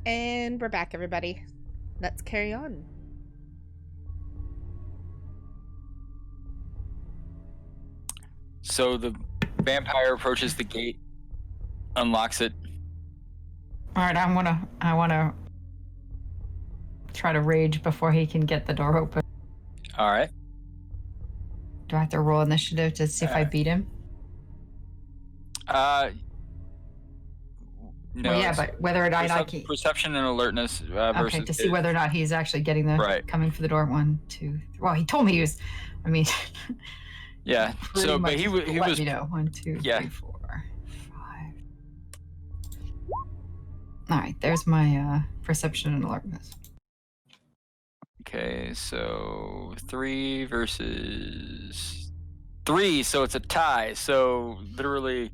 And we're back, everybody. Let's carry on. So the vampire approaches the gate, unlocks it. All right, I wanna try to rage before he can get the door open. All right. Do I have to roll initiative to see if I beat him? No. Well, yeah, but whether or not I can. Perception and alertness versus. Okay, to see whether or not he's actually getting the Right. coming for the door. 1, 2, 3. Well, he told me he was. I mean. Yeah. So, but he was. Let me know. 1, 2, Yeah. 3, 4, 5. All right, there's my perception and alertness. Okay, so 3 versus 3, so it's a tie. So literally,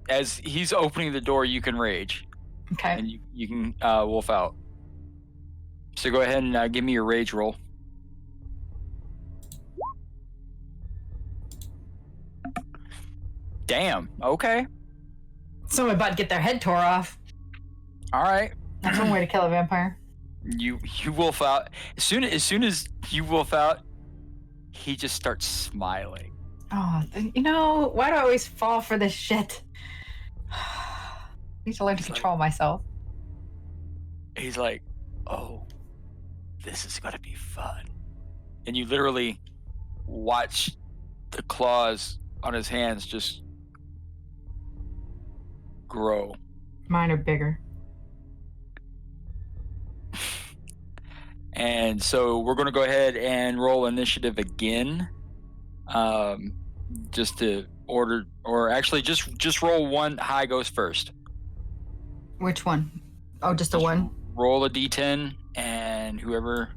as he's opening the door, you can rage, Okay. and you can wolf out. So go ahead and give me your rage roll. Damn. Okay. Someone about to get their head tore off. All right. That's one way to kill a vampire. You wolf out. As soon as you wolf out, he just starts smiling. Oh, why do I always fall for this shit? I need to learn to control myself. He's like, "Oh, this is gonna be fun," and you literally watch the claws on his hands just grow. Mine are bigger. And so we're going to go ahead and roll initiative again, just to order, or actually just roll one. High goes first. Which one? Oh, just a one? Roll a d10, and whoever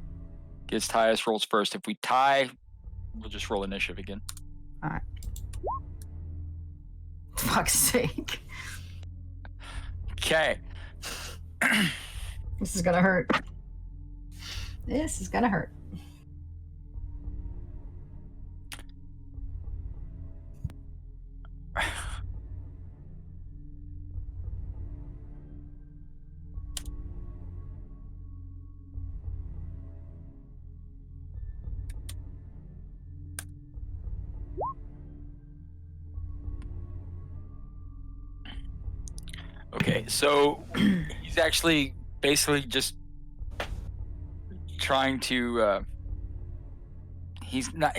gets highest rolls first. If we tie, we'll just roll initiative again. All right. Fuck's sake. Okay. This is gonna hurt. This is gonna hurt. Okay, so he's actually basically just trying to. He's not.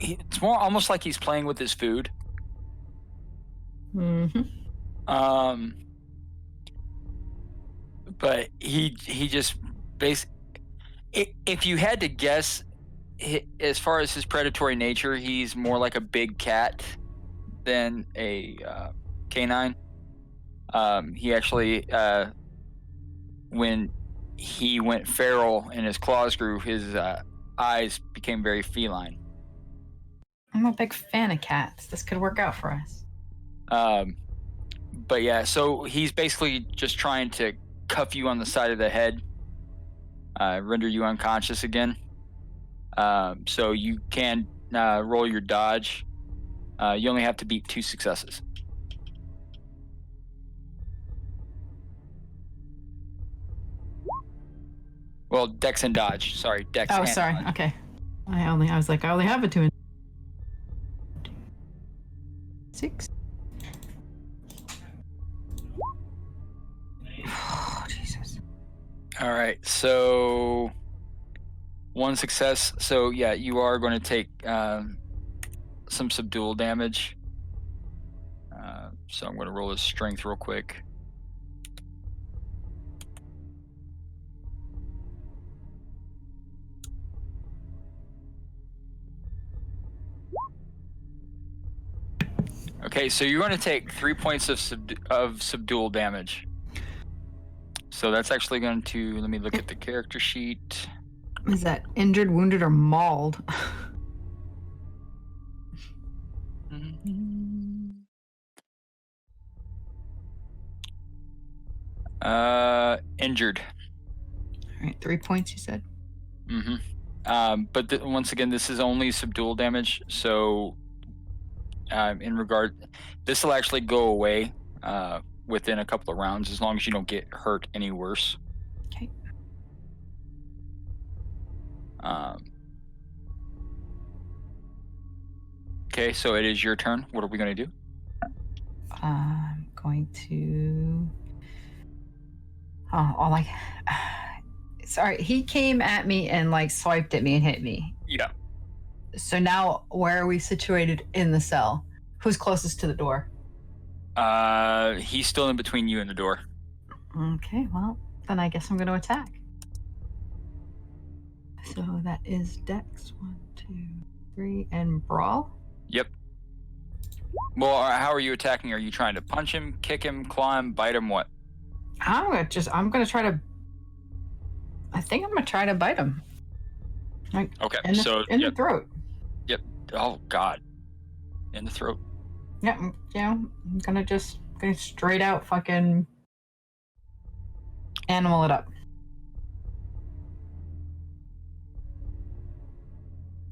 It's more almost like he's playing with his food. Mm-hmm. But he just if you had to guess, as far as his predatory nature, he's more like a big cat than a canine. He actually, when he went feral and his claws grew, his eyes became very feline. I'm a big fan of cats. This could work out for us. But yeah, so he's basically just trying to cuff you on the side of the head, render you unconscious again. So you can roll your dodge. You only have to beat 2 successes. Well, dex and dodge. Sorry, dex. Oh, and sorry. dodge. Okay. I only have a 2 and 6. Oh, Jesus. All right, so 1 success. So yeah, you are going to take some subdual damage. So I'm going to roll his strength real quick. Okay, so you're going to take 3 points of subdual damage. So that's actually going to, let me look at the character sheet. Is that injured, wounded, or mauled? Injured. All right, 3 points, you said? Mm-hmm. But once again, this is only subdual damage, so in regard, this will actually go away within a couple of rounds, as long as you don't get hurt any worse. Okay. Okay, so it is your turn. What are we going to do? I'm going to. Oh, like. Sorry, he came at me and like swiped at me and hit me. Yeah. So now, where are we situated in the cell? Who's closest to the door? He's still in between you and the door. Okay, well, then I guess I'm going to attack. So that is Dex 1, 2, 3, and Brawl. Yep. Well, how are you attacking? Are you trying to punch him, kick him, climb, bite him? What? I'm gonna try to. I think I'm gonna try to bite him. Like, Okay, in the, so in the throat. Yep. Oh God. In the throat. Yeah, I'm gonna straight out fucking animal it up.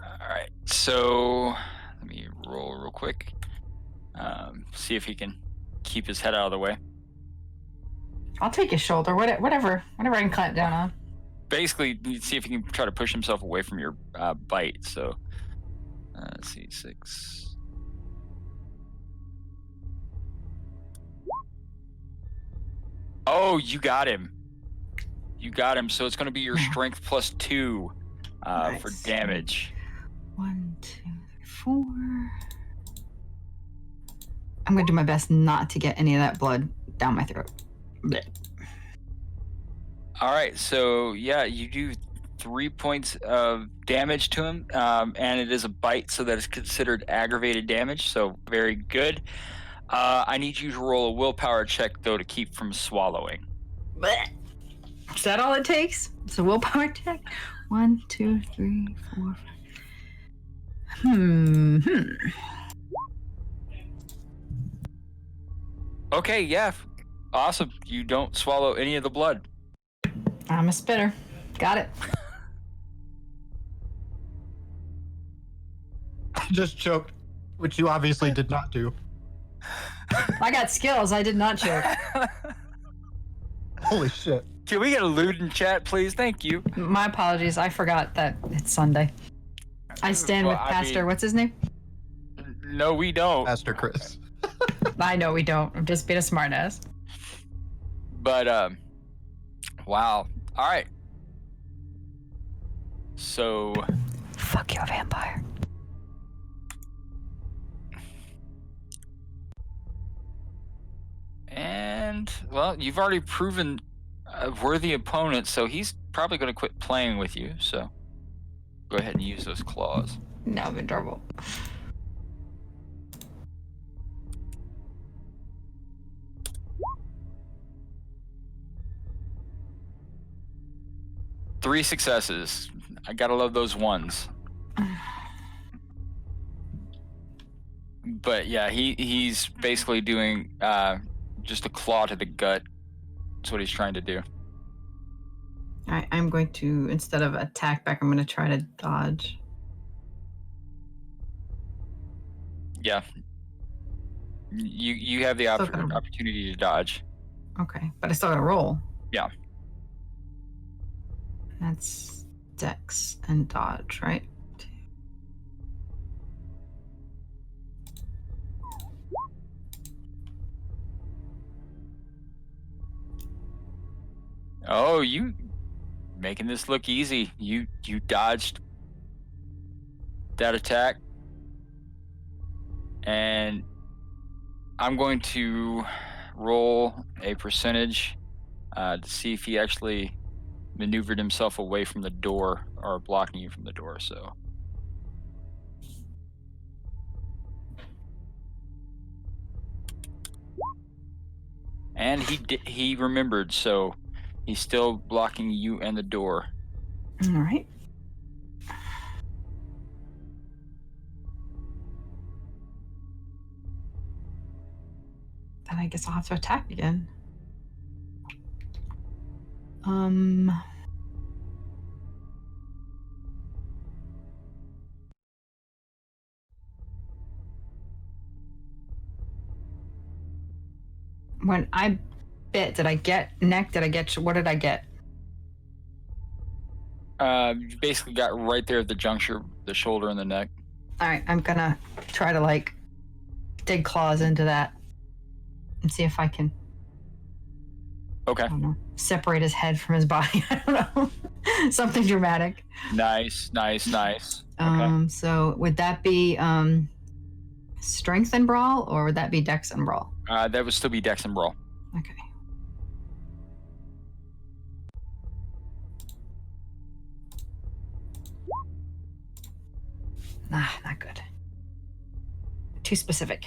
All right. So let me roll real quick. See if he can keep his head out of the way. I'll take his shoulder, whatever I can clamp down on. Basically, you see if he can try to push himself away from your bite. So let's see, 6. Oh, you got him. You got him. So it's going to be your strength plus 2 Nice. for damage. 1, 2, 3, 4. I'm gonna do my best not to get any of that blood down my throat. Blech. All right. So yeah, you do 3 points of damage to him, and it is a bite, so that is considered aggravated damage. So very good. I need you to roll a willpower check though to keep from swallowing. Blech. Is that all it takes? It's a willpower check. 1, 2, 3, 4, 5. Okay. Yeah. Awesome. You don't swallow any of the blood. I'm a spitter. Got it. Just choked, which you obviously did not do. I got skills. I did not choke. Holy shit. Can we get a loot in chat, please? Thank you. My apologies. I forgot that it's Sunday. I stand Well, with I Pastor. mean- What's his name? No, we don't. Pastor Chris. I know we don't. I'm just being a smartass. But wow. All right. So Fuck you, vampire. and well, you've already proven a worthy opponent, so he's probably going to quit playing with you. So go ahead and use those claws. Now I'm in trouble. Three successes. I gotta love those ones. But yeah, he's basically doing just a claw to the gut. That's what he's trying to do. I'm going to, instead of attack back, I'm going to try to dodge. Yeah. You have the Still gonna- opportunity to dodge. Okay, but I still got to roll. Yeah. That's Dex and dodge, right? Oh, you making this look easy. You dodged that attack. And I'm going to roll a percentage to see if he actually maneuvered himself away from the door or blocking you from the door. So and he remembered, so he's still blocking you and the door. All right. Then I guess I'll have to attack again. when I bit, did I get neck? Did I get, what did I get? You basically got right there at the juncture, the shoulder and the neck. All right, I'm gonna try to like dig claws into that and see if I can. Okay. I don't know, separate his head from his body. I don't know. Something dramatic. Nice. Okay. So would that be strength and brawl, or would that be dex and brawl? That would still be dex and brawl. Okay. Not good. Too specific.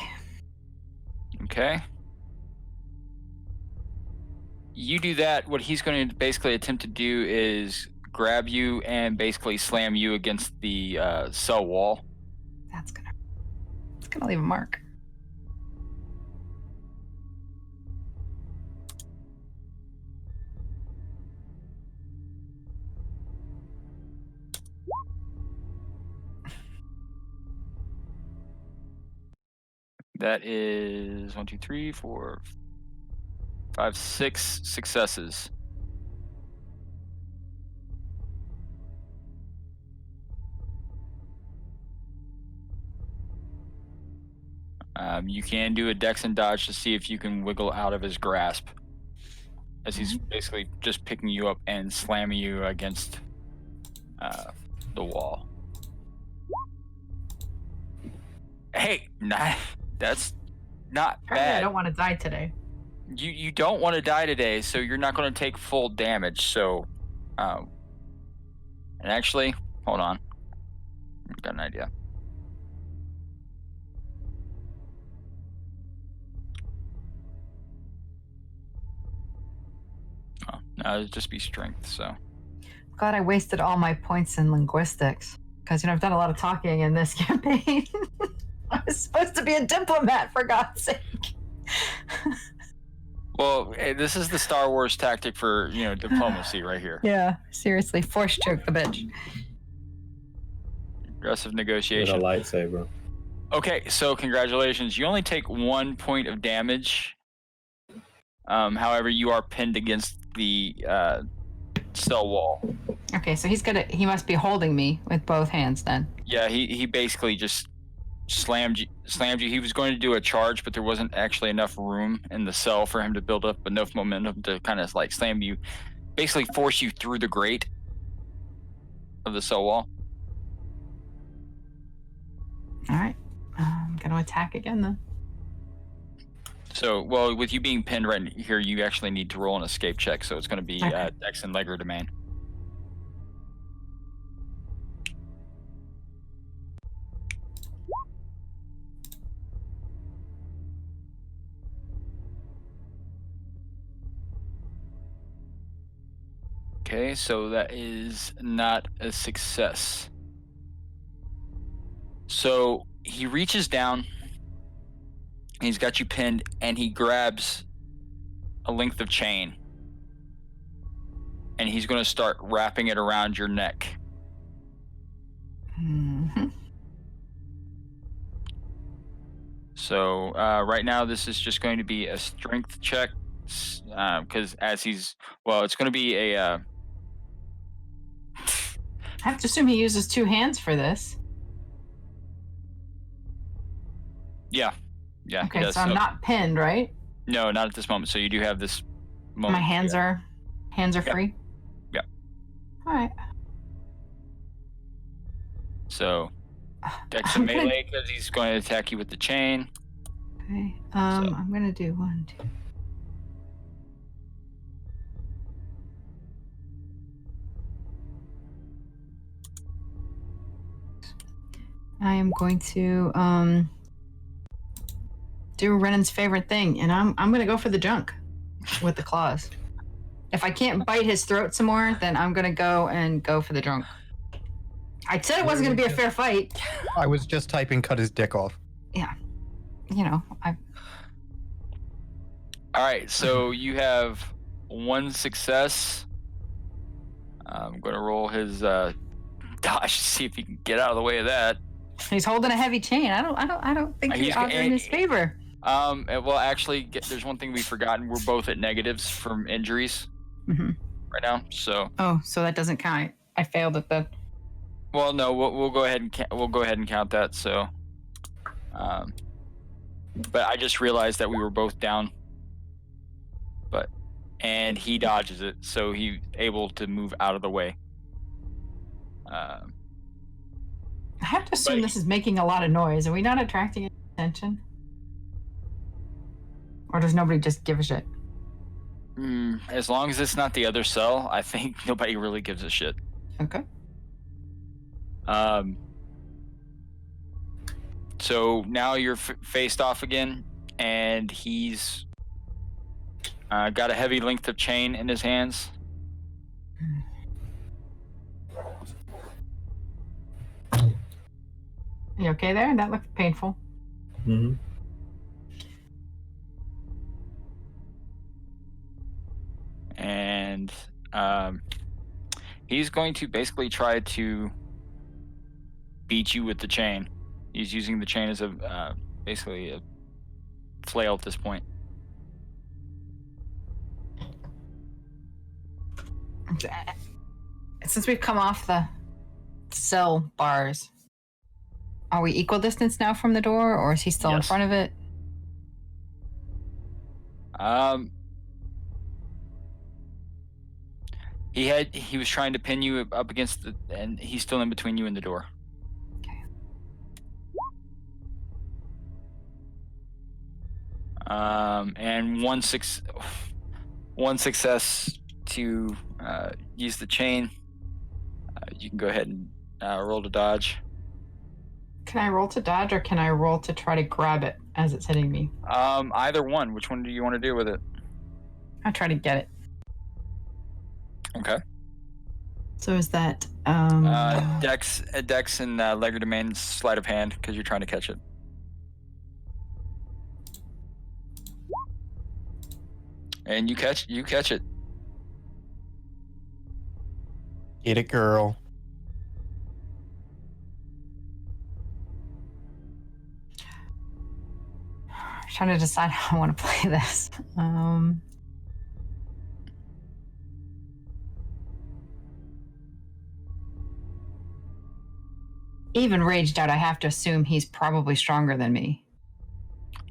Okay. You do that. What he's going to basically attempt to do is grab you and basically slam you against the cell wall. It's gonna leave a mark. That is 1, 2, 3, 4, 5, 6 successes. You can do a dex and dodge to see if you can wiggle out of his grasp, as he's basically just picking you up and slamming you against the wall. Hey, that's not Apparently bad. I don't want to die today. You don't want to die today, so you're not going to take full damage. So, and actually, hold on, I've got an idea. Oh, no, it'd just be strength. So, God, I wasted all my points in linguistics because I've done a lot of talking in this campaign. I was supposed to be a diplomat, for God's sake. well, hey, this is the Star Wars tactic for diplomacy right here. Yeah, seriously, force choke the bitch. Aggressive With negotiation. a lightsaber. Okay, so congratulations. You only take 1 point of damage. However, you are pinned against the cell wall. Okay, so he must be holding me with both hands then. Yeah, he basically just slammed you. He was going to do a charge, but there wasn't actually enough room in the cell for him to build up enough momentum to kind of like slam you, basically force you through the grate of the cell wall. All right, I'm gonna attack again then. So, well, with you being pinned right here, you actually need to roll an escape check. So it's going to be Okay. Dex and Legger domain. Okay, so that is not a success. So he reaches down. He's got you pinned, and he grabs a length of chain, and he's going to start wrapping it around your neck. Mm-hmm. So right now, this is just going to be a strength check, because it's going to be a. I have to assume he uses two hands for this. Yeah, Okay, he does. so I'm not pinned, right? No, not at this moment. So you do have this moment. My hands are Yep. free. Yep. All right. So Dex and melee, because he's going to attack you with the chain. Okay. I'm gonna do 1, 2. I am going to do Renan's favorite thing, and I'm gonna go for the junk with the claws. If I can't bite his throat some more, then I'm gonna go for the junk. I said it wasn't gonna be a fair fight. I was just typing cut his dick off. Yeah. You know, All right, so you have 1 success. I'm going to roll his dodge to see if he can get out of the way of that. he's holding a heavy chain. I don't think He's- the odds are in his favor. Well, actually, there's one thing we've forgotten. We're both at negatives from injuries right now. So. Oh, so that doesn't count. I failed at the. Well, no, we'll go ahead and we'll go ahead and count that. So. But I just realized that we were both down. And he dodges it, so he's able to move out of the way. I have to assume this is making a lot of noise. Are we not attracting attention? Or does nobody just give a shit? As long as it's not the other cell, I think nobody really gives a shit. Okay. So now you're faced off again, and he's got a heavy length of chain in his hands. You okay there? That looked painful. Mm-hmm. And he's going to basically try to beat you with the chain. He's using the chain as a basically a flail at this point. Since we've come off the cell bars, are we equal distance now from the door, or is he still in Yes. front of it? He was trying to pin you up against and he's still in between you and the door. Okay. And one success to use the chain. You can go ahead and roll to dodge. Can I roll to dodge, or can I roll to try to grab it as it's hitting me? Either one. Which one do you want to do with it? I'll try to get it. Okay. So is that Dex and Legger Domain sleight of hand because you're trying to catch it. And you catch it. Get it, girl. I'm trying to decide how I want to play this. Even raged out, I have to assume he's probably stronger than me.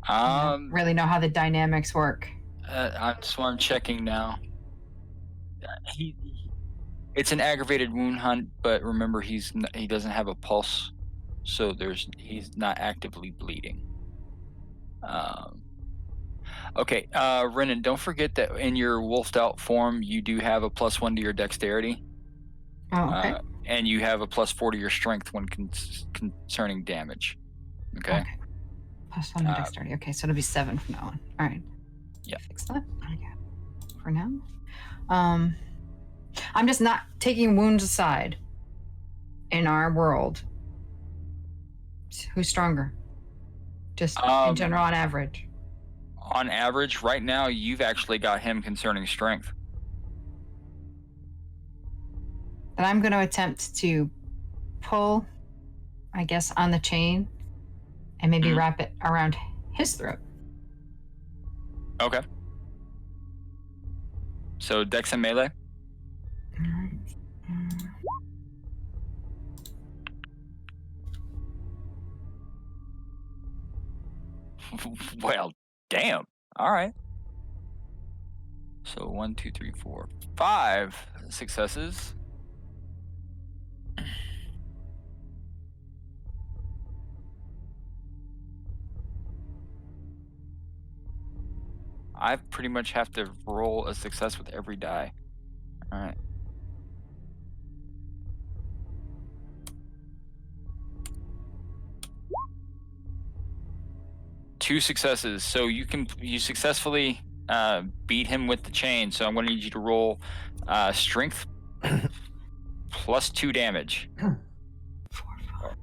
I don't really know how the dynamics work. I'm checking now. It's an aggravated wound hunt, but remember he doesn't have a pulse, so he's not actively bleeding. Okay, Renan, don't forget that in your wolfed out form, you do have a +1 to your dexterity. Oh, okay. And you have a +4 to your strength when concerning damage. Okay. +1 to dexterity. Okay, so it'll be 7 from now on. All right. Yeah. Fix that. Okay. For now. I'm just not taking wounds aside. In our world, who's stronger? Just in general, on average. On average, right now, you've actually got him concerning strength. Then I'm going to attempt to pull, I guess, on the chain and maybe wrap it around his throat. Okay. So Dex and melee? Well, damn. All right. So 1, 2, 3, 4, 5 successes. I pretty much have to roll a success with every die. All right. Two successes. So you successfully beat him with the chain. So I'm going to need you to roll strength +2 damage. 4, 5.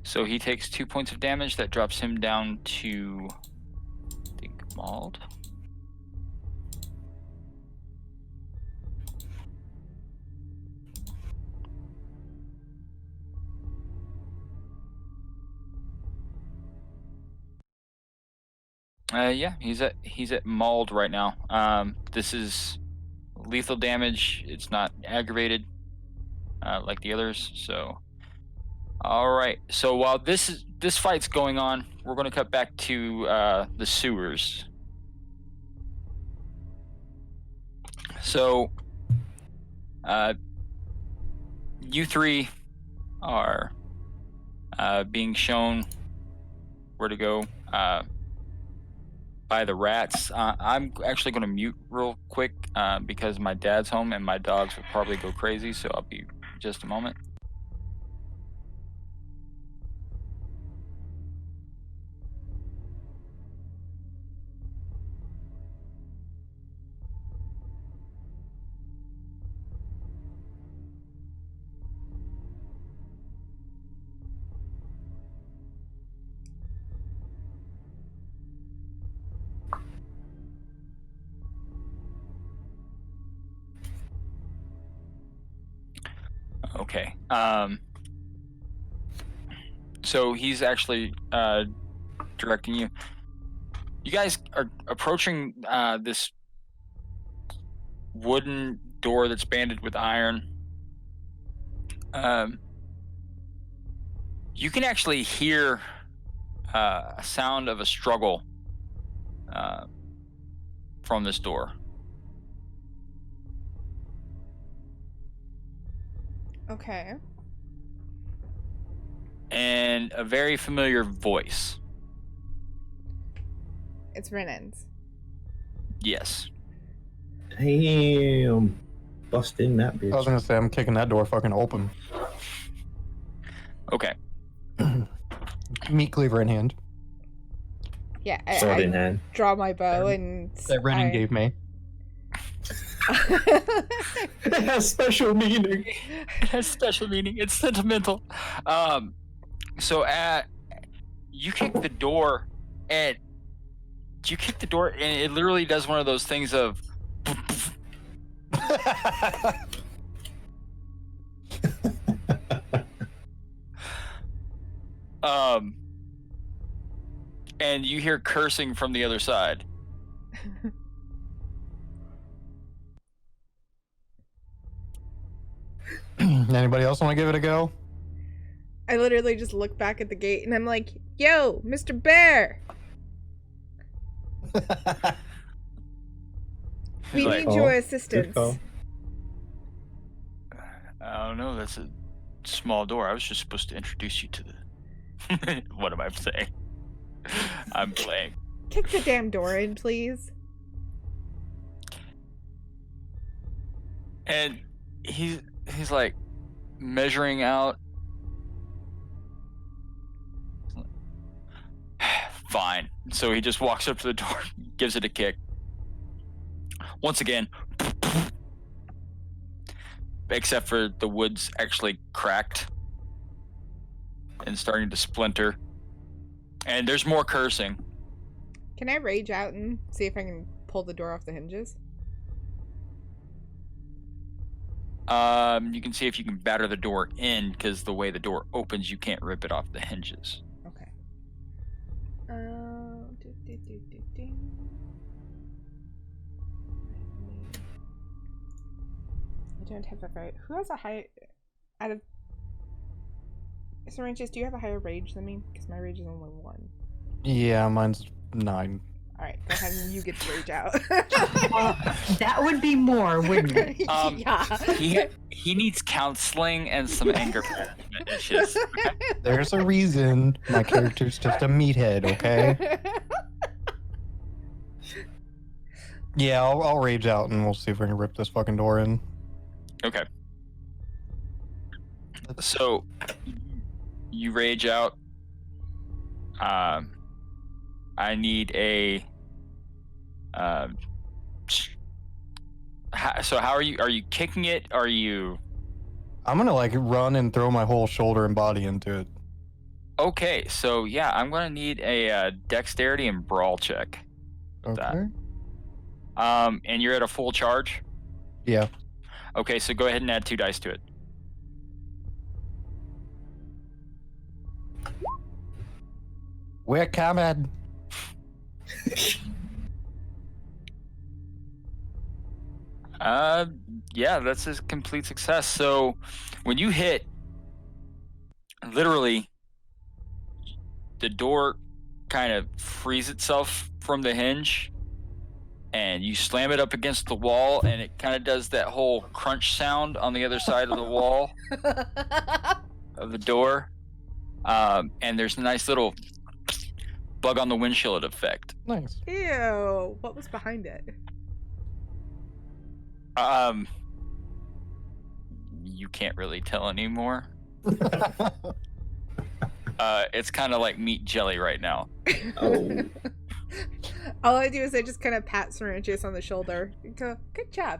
So he takes 2 points of damage. That drops him down to, I think, mauled. Yeah, he's at mauled right now. This is lethal damage. It's not aggravated like the others. So, all right. So while this fight's going on, we're going to cut back to the sewers. So, you three are being shown where to go by the rats. I'm actually going to mute real quick because my dad's home and my dogs would probably go crazy, so I'll be just a moment. Okay. So he's actually directing you. You guys are approaching this wooden door that's banded with iron. You can actually hear a sound of a struggle from this door. Okay. And a very familiar voice. It's Renan's. Yes. Damn. Busting that bitch. I was gonna say I'm kicking that door fucking open. Okay. Meat cleaver in hand. Yeah, Sword in I hand. draw my bow and That Renan gave me. It has special meaning. It has special meaning. It's sentimental. So you kick the door, and it literally does one of those things of. And you hear cursing from the other side. Anybody else want to give it a go? I literally just look back at the gate and I'm like, yo, Mr. Bear, we Like, need your Good assistance. call. I don't know. That's a small door. I was just supposed to introduce you to the. What am I saying? I'm playing. Kick the damn door in, please. And he's like measuring out. Fine. So he just walks up to the door, gives it a kick. Once again, except for the wood's actually cracked and starting to splinter. And there's more cursing. Can I rage out and see if I can pull the door off the hinges? You can see if you can batter the door in, because the way the door opens, you can't rip it off the hinges. Okay. I don't have a very. Who has a high? Out of Syringes, do you have a higher rage than me? Because my rage is only 1. Yeah, mine's 9. Alright, go ahead and you get to rage out. Well, that would be more, wouldn't it? Yeah. He needs counseling and some anger management issues. Okay? There's a reason my character's just a meathead, okay? Yeah, I'll rage out and we'll see if we can rip this fucking door in. Okay. So you rage out. I need a. So how are you? Are you kicking it? Are you? I'm gonna like run and throw my whole shoulder and body into it. Okay, so yeah, I'm gonna need a dexterity and brawl check. Okay. And you're at a full charge. Yeah. Okay, so go ahead and add 2 dice to it. We're coming. Yeah, that's a complete success. So when you hit, literally, the door kind of frees itself from the hinge, and you slam it up against the wall, and it kind of does that whole crunch sound on the other side of the wall of the door. And there's a nice little bug on the windshield effect. Nice. Ew. What was behind it? You can't really tell anymore. It's kind of like meat jelly right now. Oh. All I do is I just kind of pat Syringes on the shoulder and go, good job.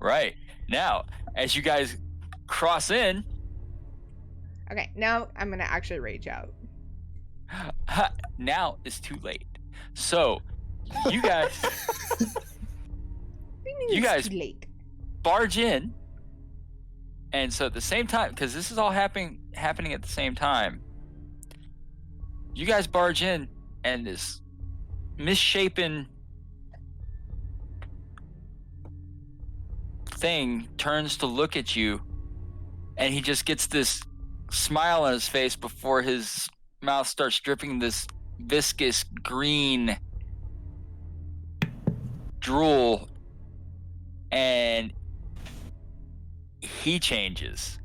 Right. Now, as you guys cross in, Okay, now I'm going to actually rage out. now it's too late. So, you guys You guys- Too late. barge in, and so at the same time, because this is all happening at the same time, you guys barge in, and this misshapen thing turns to look at you, and he just gets this smile on his face before his mouth starts dripping this viscous green drool, and he changes.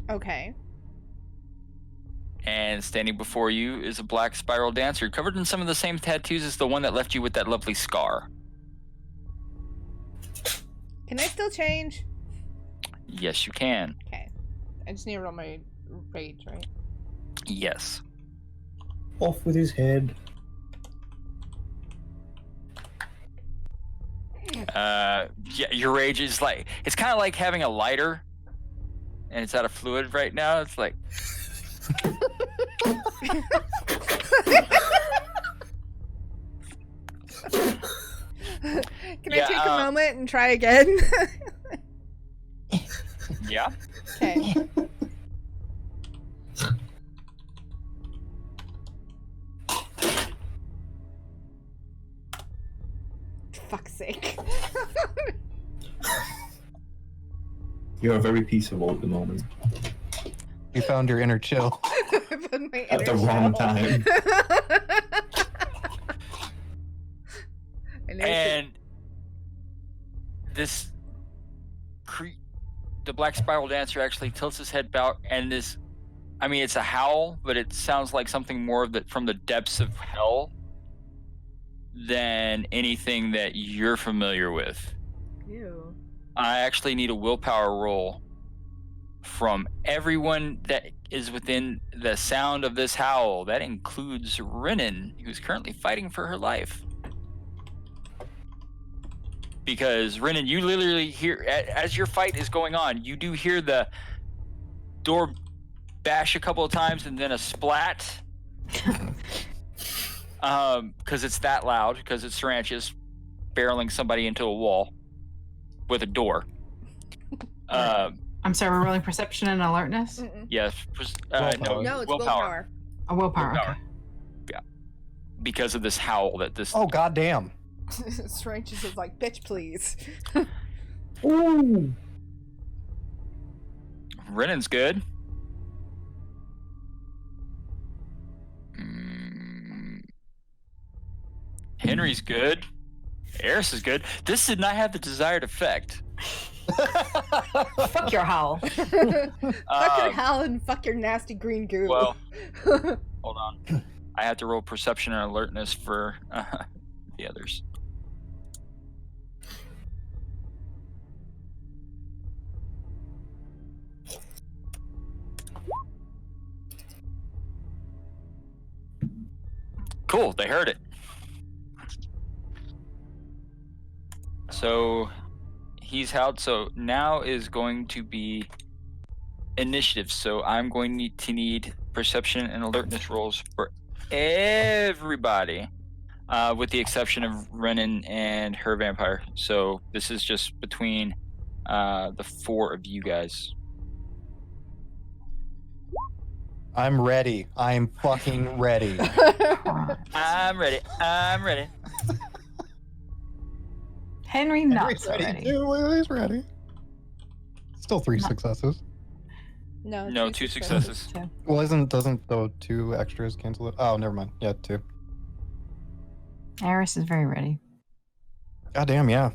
Okay. And standing before you is a black spiral dancer covered in some of the same tattoos as the one that left you with that lovely scar. Can I still change? Yes, you can. Okay. I just need to roll my rage, right? Yes. Off with his head. Yeah, your rage is like, it's kind of like having a lighter and it's out of fluid right now. It's like, Can I Yeah, take a moment and try again? yeah. Okay. Fuck's sake. You're very peaceable at the moment. You found your inner chill. I found my At the inner wrong shell. time. I know And this the black spiral dancer actually tilts his head back, and this, I mean, it's a howl, but it sounds like something more of the from the depths of hell than anything that you're familiar with. Ew. I actually need a willpower roll from everyone that is within the sound of this howl. That includes Renan, who's currently fighting for her life. Because Renan, you literally hear, as your fight is going on, you do hear the door bash a couple of times and then a splat. Because it's that loud, because it's Syringes barreling somebody into a wall with a door. I'm sorry, we're rolling perception and alertness? Mm-mm. Yes. Willpower. No, it's willpower. Oh, willpower. Willpower. Okay. Because of this howl that this. Oh, goddamn. Syringes is like, bitch, please. Ooh. Renan's good. Henry's good. Eris is good. This did not have the desired effect. Fuck your howl. Fuck your Um, hell and fuck your nasty green goo. Well, hold on. I have to roll perception and alertness for the others. Cool, they heard it. So He's held. So now is going to be initiative. So I'm going to need perception and alertness rolls for everybody, with the exception of Renan and her vampire. So this is just between the 4 of you guys. I'm ready. I'm fucking ready. I'm ready. I'm ready. Henry not He's so ready. too. He's ready. Still 3 successes. No, 2 successes. Well, doesn't the 2 extras cancel it? Oh, never mind. Yeah, 2. Eris is very ready. Goddamn, yeah.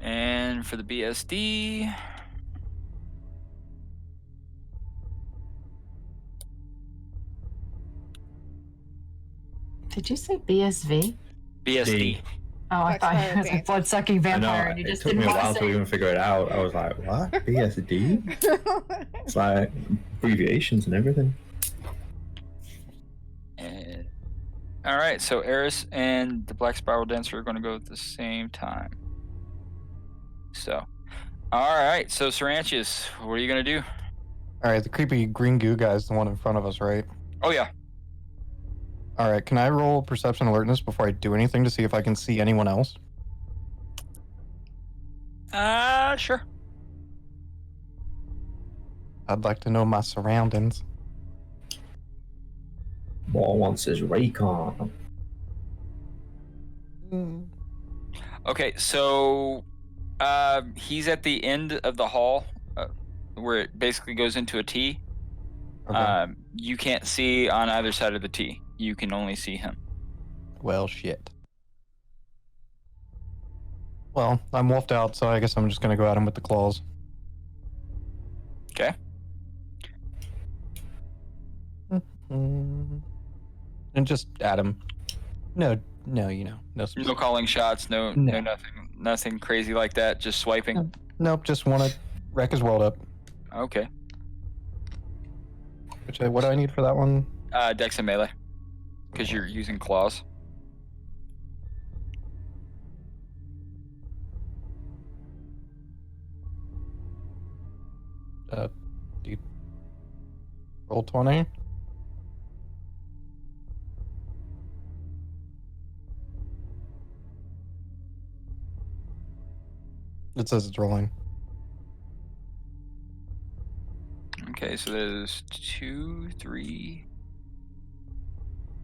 And for the BSD, Did you say BSV? BSD. Oh, I thought it was a blood-sucking I know. vampire. And you It just took me didn't a want while to to say. even figure it out. I was like, what? BSD? It's like abbreviations and everything. And, all right, so Eris and the Black Spiral Dancer are going to go at the same time. So, all right, so Sarantius, what are you going to do? All right, the creepy green goo guy's the one in front of us, right? Oh, yeah. All right, can I roll perception alertness before I do anything to see if I can see anyone else? Sure. I'd like to know my surroundings. Ball wants his Raycon. Okay, so he's at the end of the hall where it basically goes into a T. Okay. You can't see on either side of the T. You can only see him. Well, shit. Well, I'm wolfed out, so I guess I'm just gonna go at him with the claws. Okay. And just at him. No, no No calling shots, no nothing crazy like that, just swiping. Nope, just want to wreck his world up. Okay. What do I need for that one? Dex and melee. Because you're using claws. Roll 20. It says it's rolling. Okay, so there's 2, 3,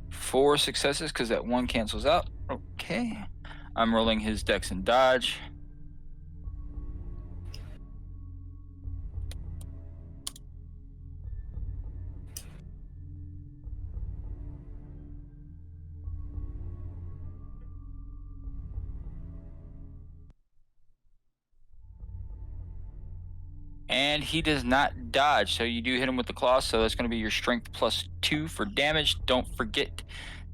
4 successes because that 1 cancels out. Okay. I'm rolling his dex and dodge. And he does not dodge, so you do hit him with the claws, so that's going to be your strength plus 2 for damage. Don't forget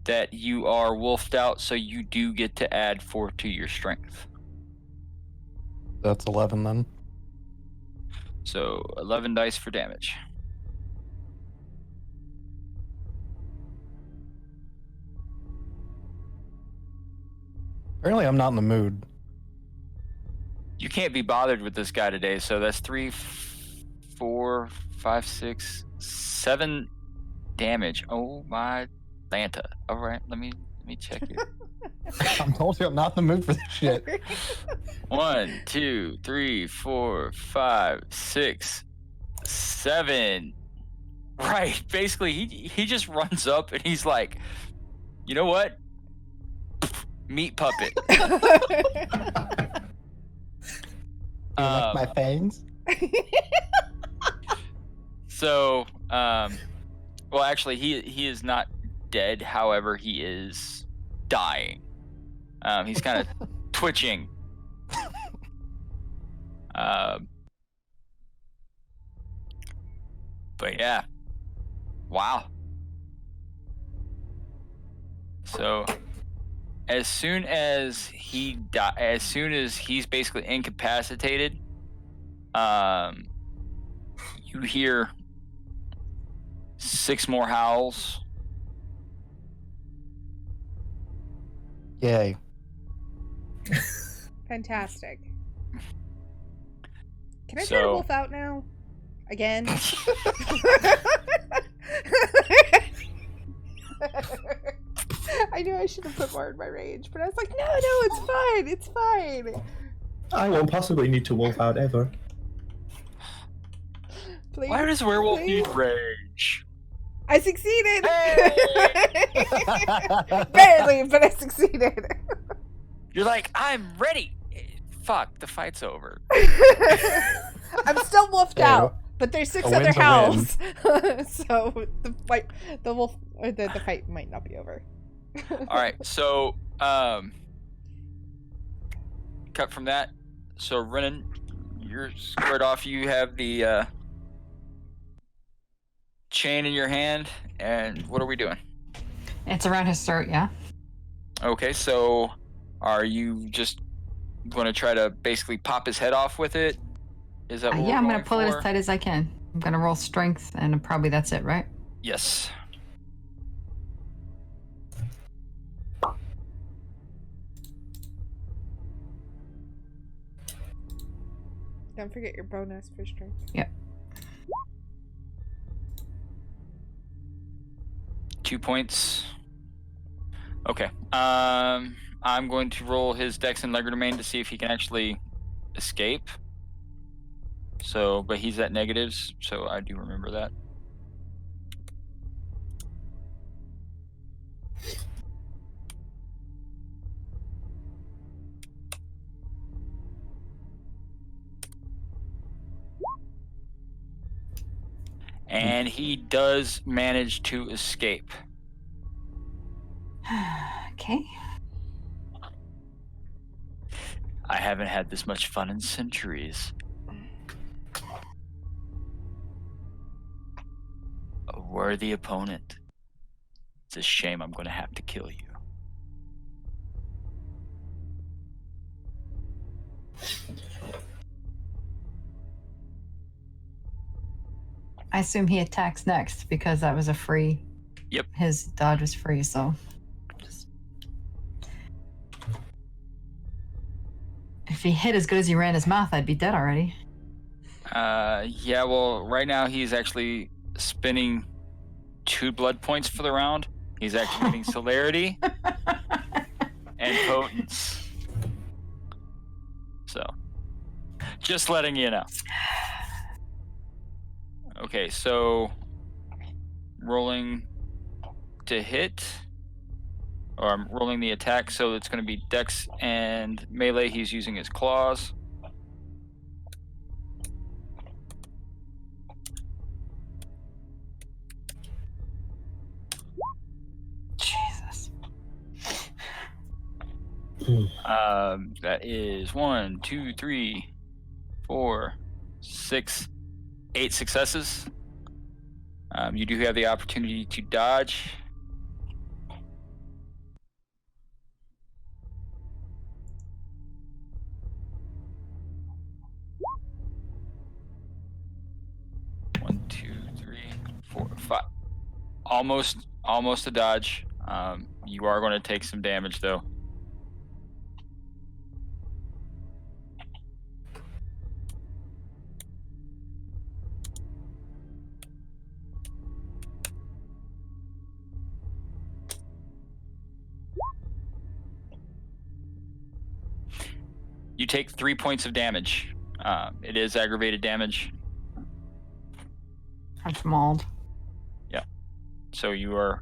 that you are wolfed out, so you do get to add 4 to your strength. That's 11 then. So 11 dice for damage. Apparently I'm not in the mood. You can't be bothered with this guy today, so that's 3, 4, 5, 6, 7 damage. Oh my Lanta. All right, let me check it. I'm told you I'm not in the mood for this shit. 1, 2, 3, 4, 5, 6, 7. Right. Basically, he just runs up and he's like, you know what? Meat puppet. You like my fangs? So, well, actually, he is not dead. However, he is dying. He's kind of twitching. But yeah, wow. So, as soon as he's basically incapacitated, you hear 6 more howls. Yay. Fantastic. Can I So- try to wolf out now? Again? I knew I should have put more in my rage, but I was like, no, it's fine. It's fine. I won't possibly need to wolf out ever. Please. Why does werewolf please. need rage? I succeeded! Barely, but I succeeded. You're like, I'm ready. Fuck, the fight's over. I'm still wolfed Hey, out, but there's 6 a other win's a howls. So the fight might not be over. All right, so cut from that. So Renan, you're squared off. You have the chain in your hand, and what are we doing? It's around his throat, yeah? Okay, so are you just going to try to basically pop his head off with it? Is that what Yeah, I'm we're gonna pull it for? as tight as I can. I'm gonna roll strength, and probably that's it, right? Yes. Don't forget your bonus for strength. Yep. 2 points. Okay. I'm going to roll his dex and legerdemain to see if he can actually escape. So, but he's at negatives, so I do remember that. And he does manage to escape. Okay. I haven't had this much fun in centuries. A worthy opponent. It's a shame I'm going to have to kill you. I assume he attacks next because that was a free. Yep. His dodge was free, so. Just... If he hit as good as he ran his mouth, I'd be dead already. Yeah, well, right now he's actually spending 2 blood points for the round. He's activating celerity and potence. So, just letting you know. Okay, so rolling to hit, or I'm rolling the attack, so it's going to be dex and melee. He's using his claws. Jesus. That is 1, 2, 3, 4, 6, 8 successes. You do have the opportunity to dodge. One, 2, 3, 4, 5. Almost a dodge. You are going to take some damage though. You take 3 points of damage. It is aggravated damage, That's mauled. so you are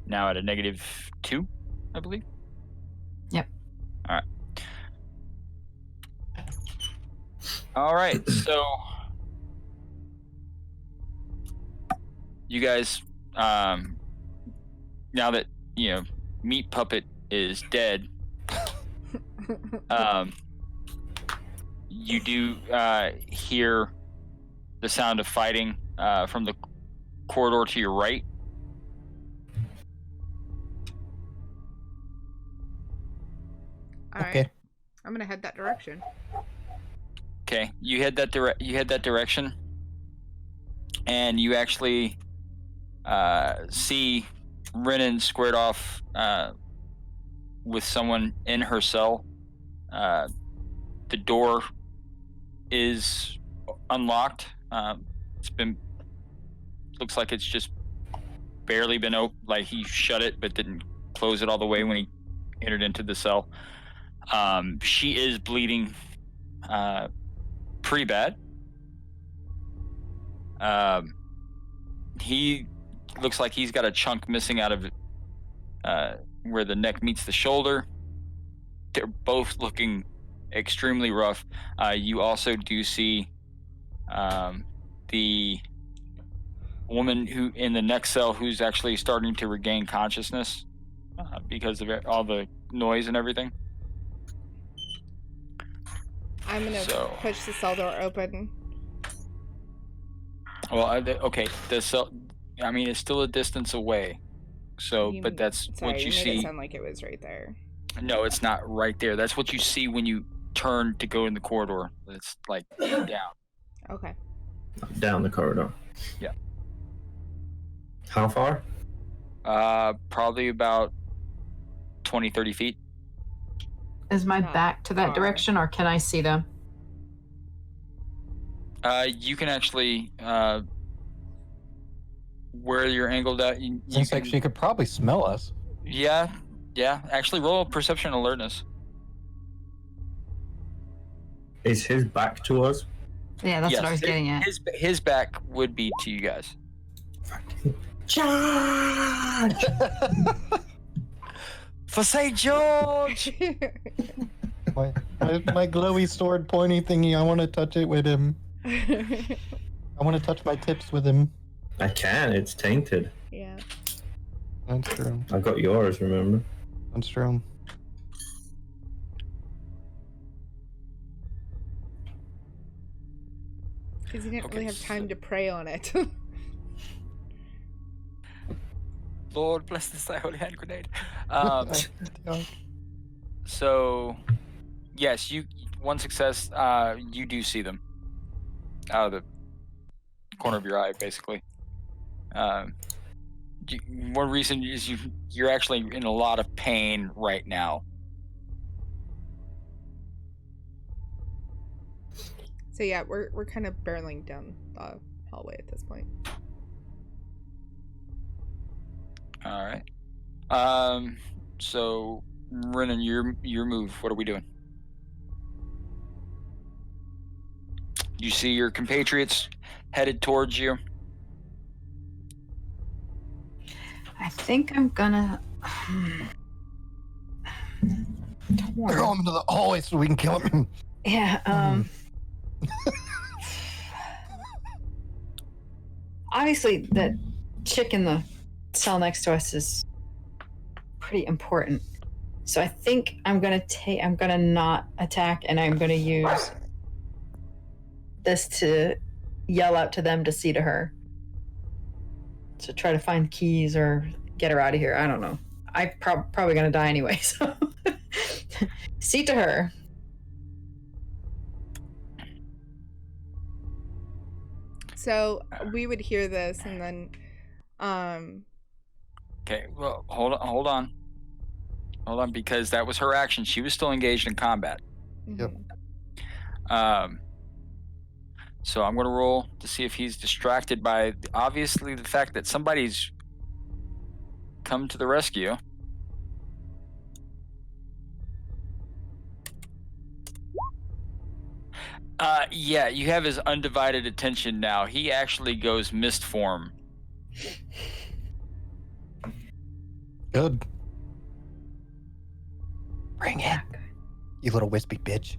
now at a -2, I believe. Yep. All right. So you guys, now that Meat Puppet is dead, you do hear the sound of fighting from the corridor to your right. All right. Okay. I'm gonna head that direction. Okay, you head that direction, and you actually see Renan squared off with someone in her cell. The door is unlocked. Looks like it's just barely been open. Like he shut it, but didn't close it all the way when he entered into the cell. She is bleeding pretty bad. He looks like he's got a chunk missing out of where the neck meets the shoulder. They're both looking extremely rough. You also do see the woman who in the next cell who's actually starting to regain consciousness because of all the noise and everything. I'm gonna push the cell door open. Well, okay, the cell. I mean, it's still a distance away. So, but that's what you see. Made it sound like it was right there. No, it's not right there. That's what you see when you turn to go in the corridor. It's like down. Okay. Down the corridor. Yeah. How far? Probably about 20, 30 feet. Is my back to that direction, or can I see them? You can actually, where you're angled at, Seems like she could probably smell us. Yeah. Actually, roll perception alertness. Is his back to us? Yeah, that's what I was getting at. His back would be to you guys. Charge! For St. George! my glowy sword pointy thingy, I want to touch it with him. I want to touch my tips with him. I can, it's tainted. Yeah. That's true. I got yours, remember? That's true. Because you didn't really have time to pray on it. Lord bless this thy holy hand grenade. So, yes, one success. You do see them out of the corner of your eye, basically. One reason is you're actually in a lot of pain right now. So yeah, we're kind of barreling down the hallway at this point. All right. So Renan, your move. What are we doing? You see your compatriots headed towards you. I think I'm gonna throw him into the hallway so we can kill him. Yeah, obviously that chick in the cell next to us is pretty important. So I think I'm gonna not attack, and I'm gonna use this to yell out to them to see to her. To try to find keys or get her out of here. I don't know. I'm probably gonna die anyway, so see to her. So we would hear this, and then, Okay, well, hold on, because that was her action. She was still engaged in combat. Yep. So I'm gonna roll to see if he's distracted by obviously the fact that somebody's come to the rescue. Yeah, you have his undivided attention now. He actually goes mist form. Good. Bring it, you little wispy bitch.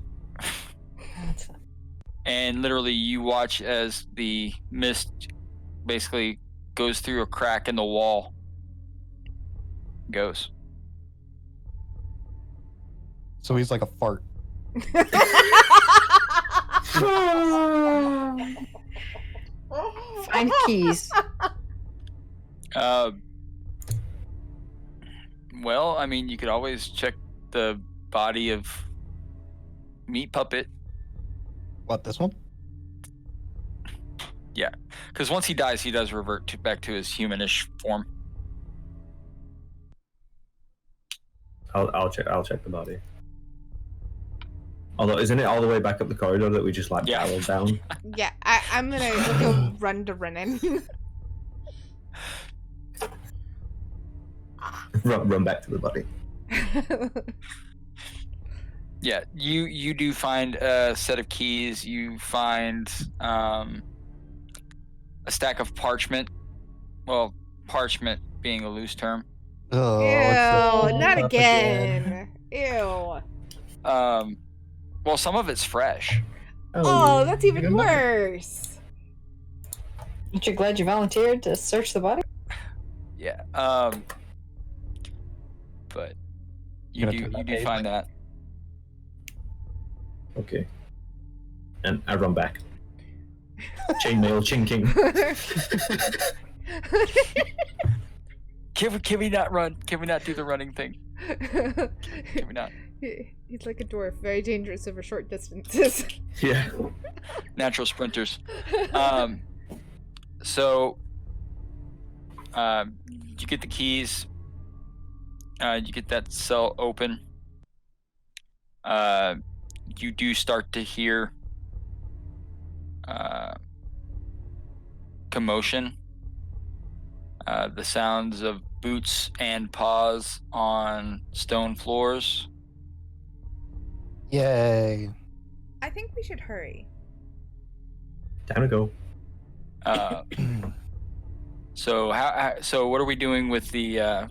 And literally you watch as the mist basically goes through a crack in the wall. Goes. So he's like a fart. Find keys. Well, I mean, you could always check the body of Meat Puppet. What, this one? Yeah, because once he dies, he does revert back to his humanish form. I'll check the body. Although, isn't it all the way back up the corridor that we just like Yeah. barreled down? Yeah, I'm gonna go run to Renan. Run back to the body. Yeah, you do find a set of keys. You find a stack of parchment. Well, parchment being a loose term. Oh, Ew, it's not up again. Ew. Well, some of it's fresh. Oh, that's even Good luck. worse. Aren't you glad you volunteered to search the body? Yeah. But you Gonna do turn that page. find that. Okay. And I run back. Chainmail chinking. Can we not run? Can we not do the running thing? Can we not? He's like a dwarf, very dangerous over short distances. Yeah. Natural sprinters. So you get the keys. You get that cell open. You do start to hear commotion. The sounds of boots and paws on stone floors. Yay. I think we should hurry. Time to go. So so what are we doing with the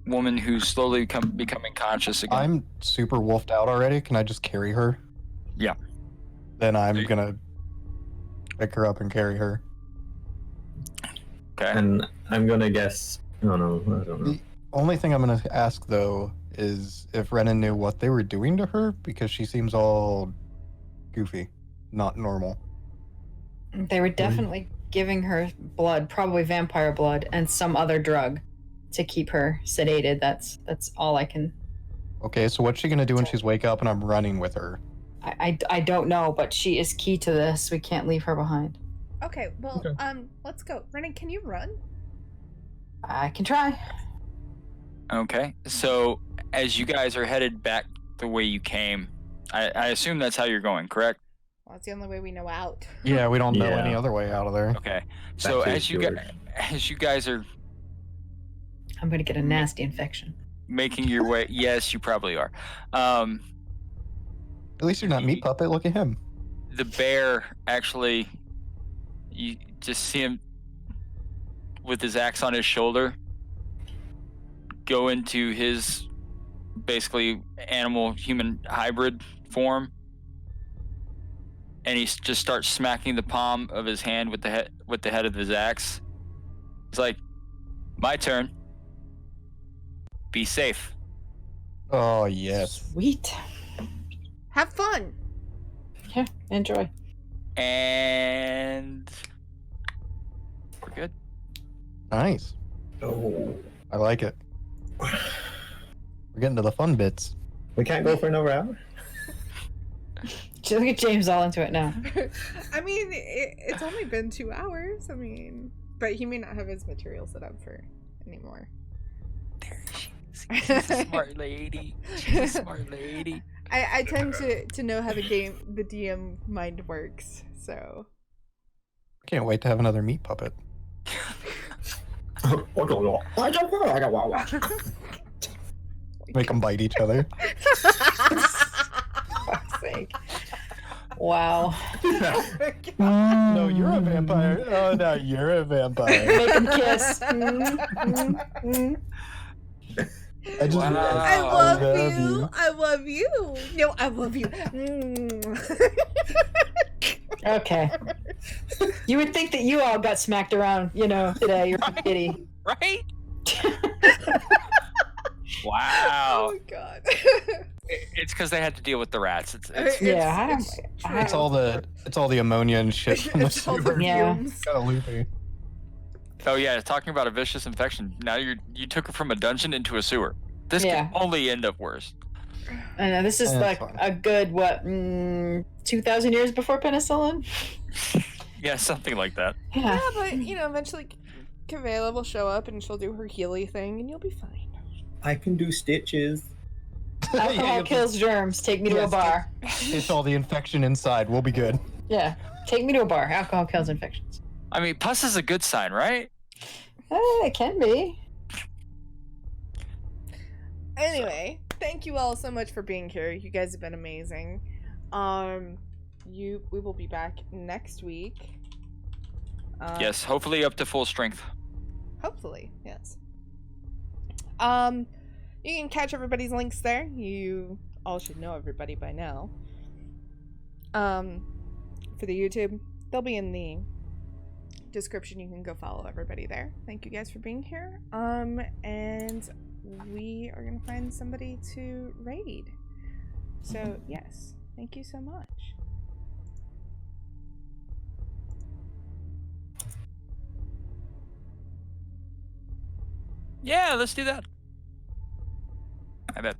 woman who's slowly becoming conscious again? I'm super wolfed out already. Can I just carry her? Yeah. Then I'm gonna pick her up and carry her. Okay. And I'm gonna guess. No, I don't know. The only thing I'm gonna ask though is if Renan knew what they were doing to her, because she seems all goofy, not normal. They were definitely giving her blood, probably vampire blood, and some other drug to keep her sedated. That's all I can. Okay, so what's she gonna do when she's wake up and I'm running with her? I don't know, but she is key to this. We can't leave her behind. Okay, well, Okay. let's go. Renan, can you run? I can try. Okay. So as you guys are headed back the way you came, I assume that's how you're going, correct? Well, it's the only way we know out. Yeah, we don't know Yeah. any other way out of there. Okay. So Back to as you guys are I'm gonna get a nasty infection. making your way, yes, you probably are. At least you're not meat puppet. Look at him. The bear actually, you just see him with his axe on his shoulder go into his basically animal human hybrid form, and he just starts smacking the palm of his hand with the head of his axe. It's like, my turn. Be safe. Oh yes. Sweet. Have fun. Yeah, enjoy. And we're good. Nice. Oh. I like it. We're getting to the fun bits. We can't go for another hour? Look at James all into it now. I mean, it's only been 2 hours. I mean, but he may not have his material set up for anymore. There she is. She's a smart lady. She's a smart lady. I tend to know how the DM mind works, so. I can't wait to have another meat puppet. Make them bite each other. Fuck's sake. Wow. No, you're a vampire. Oh, no, you're a vampire. Make him kiss. I just Wow. I love love you. you. I love you. No, I love you. Okay. You would think that you all got smacked around, today. You're kitty. Right? Oh Wow. my god. It's because they had to deal with the rats. It's Yeah, It's all the ammonia and shit from the It's all the sewer. Yeah. fumes. Kind of loopy. Oh yeah, talking about a vicious infection. Now you took her from a dungeon into a sewer. This Yeah. could only end up worse. I know, this is That's like fine. a good, 2,000 years before penicillin? Yeah, something like that. Yeah. Yeah, but eventually Kavela will show up and she'll do her Healy thing and you'll be fine. I can do stitches. Alcohol kills germs. Take me to a Yes, bar. It's all the infection inside. We'll be good. Yeah. Take me to a bar. Alcohol kills infections. I mean, pus is a good sign, right? It can be. Anyway, thank you all so much for being here. You guys have been amazing. We will be back next week. Yes, hopefully up to full strength. Hopefully, yes. You can catch everybody's links there. You all should know everybody by now. For the YouTube, they'll be in the description. You can go follow everybody there. Thank you guys for being here. And we are gonna find somebody to raid. So yes, thank you so much. Yeah, let's do that. I bet.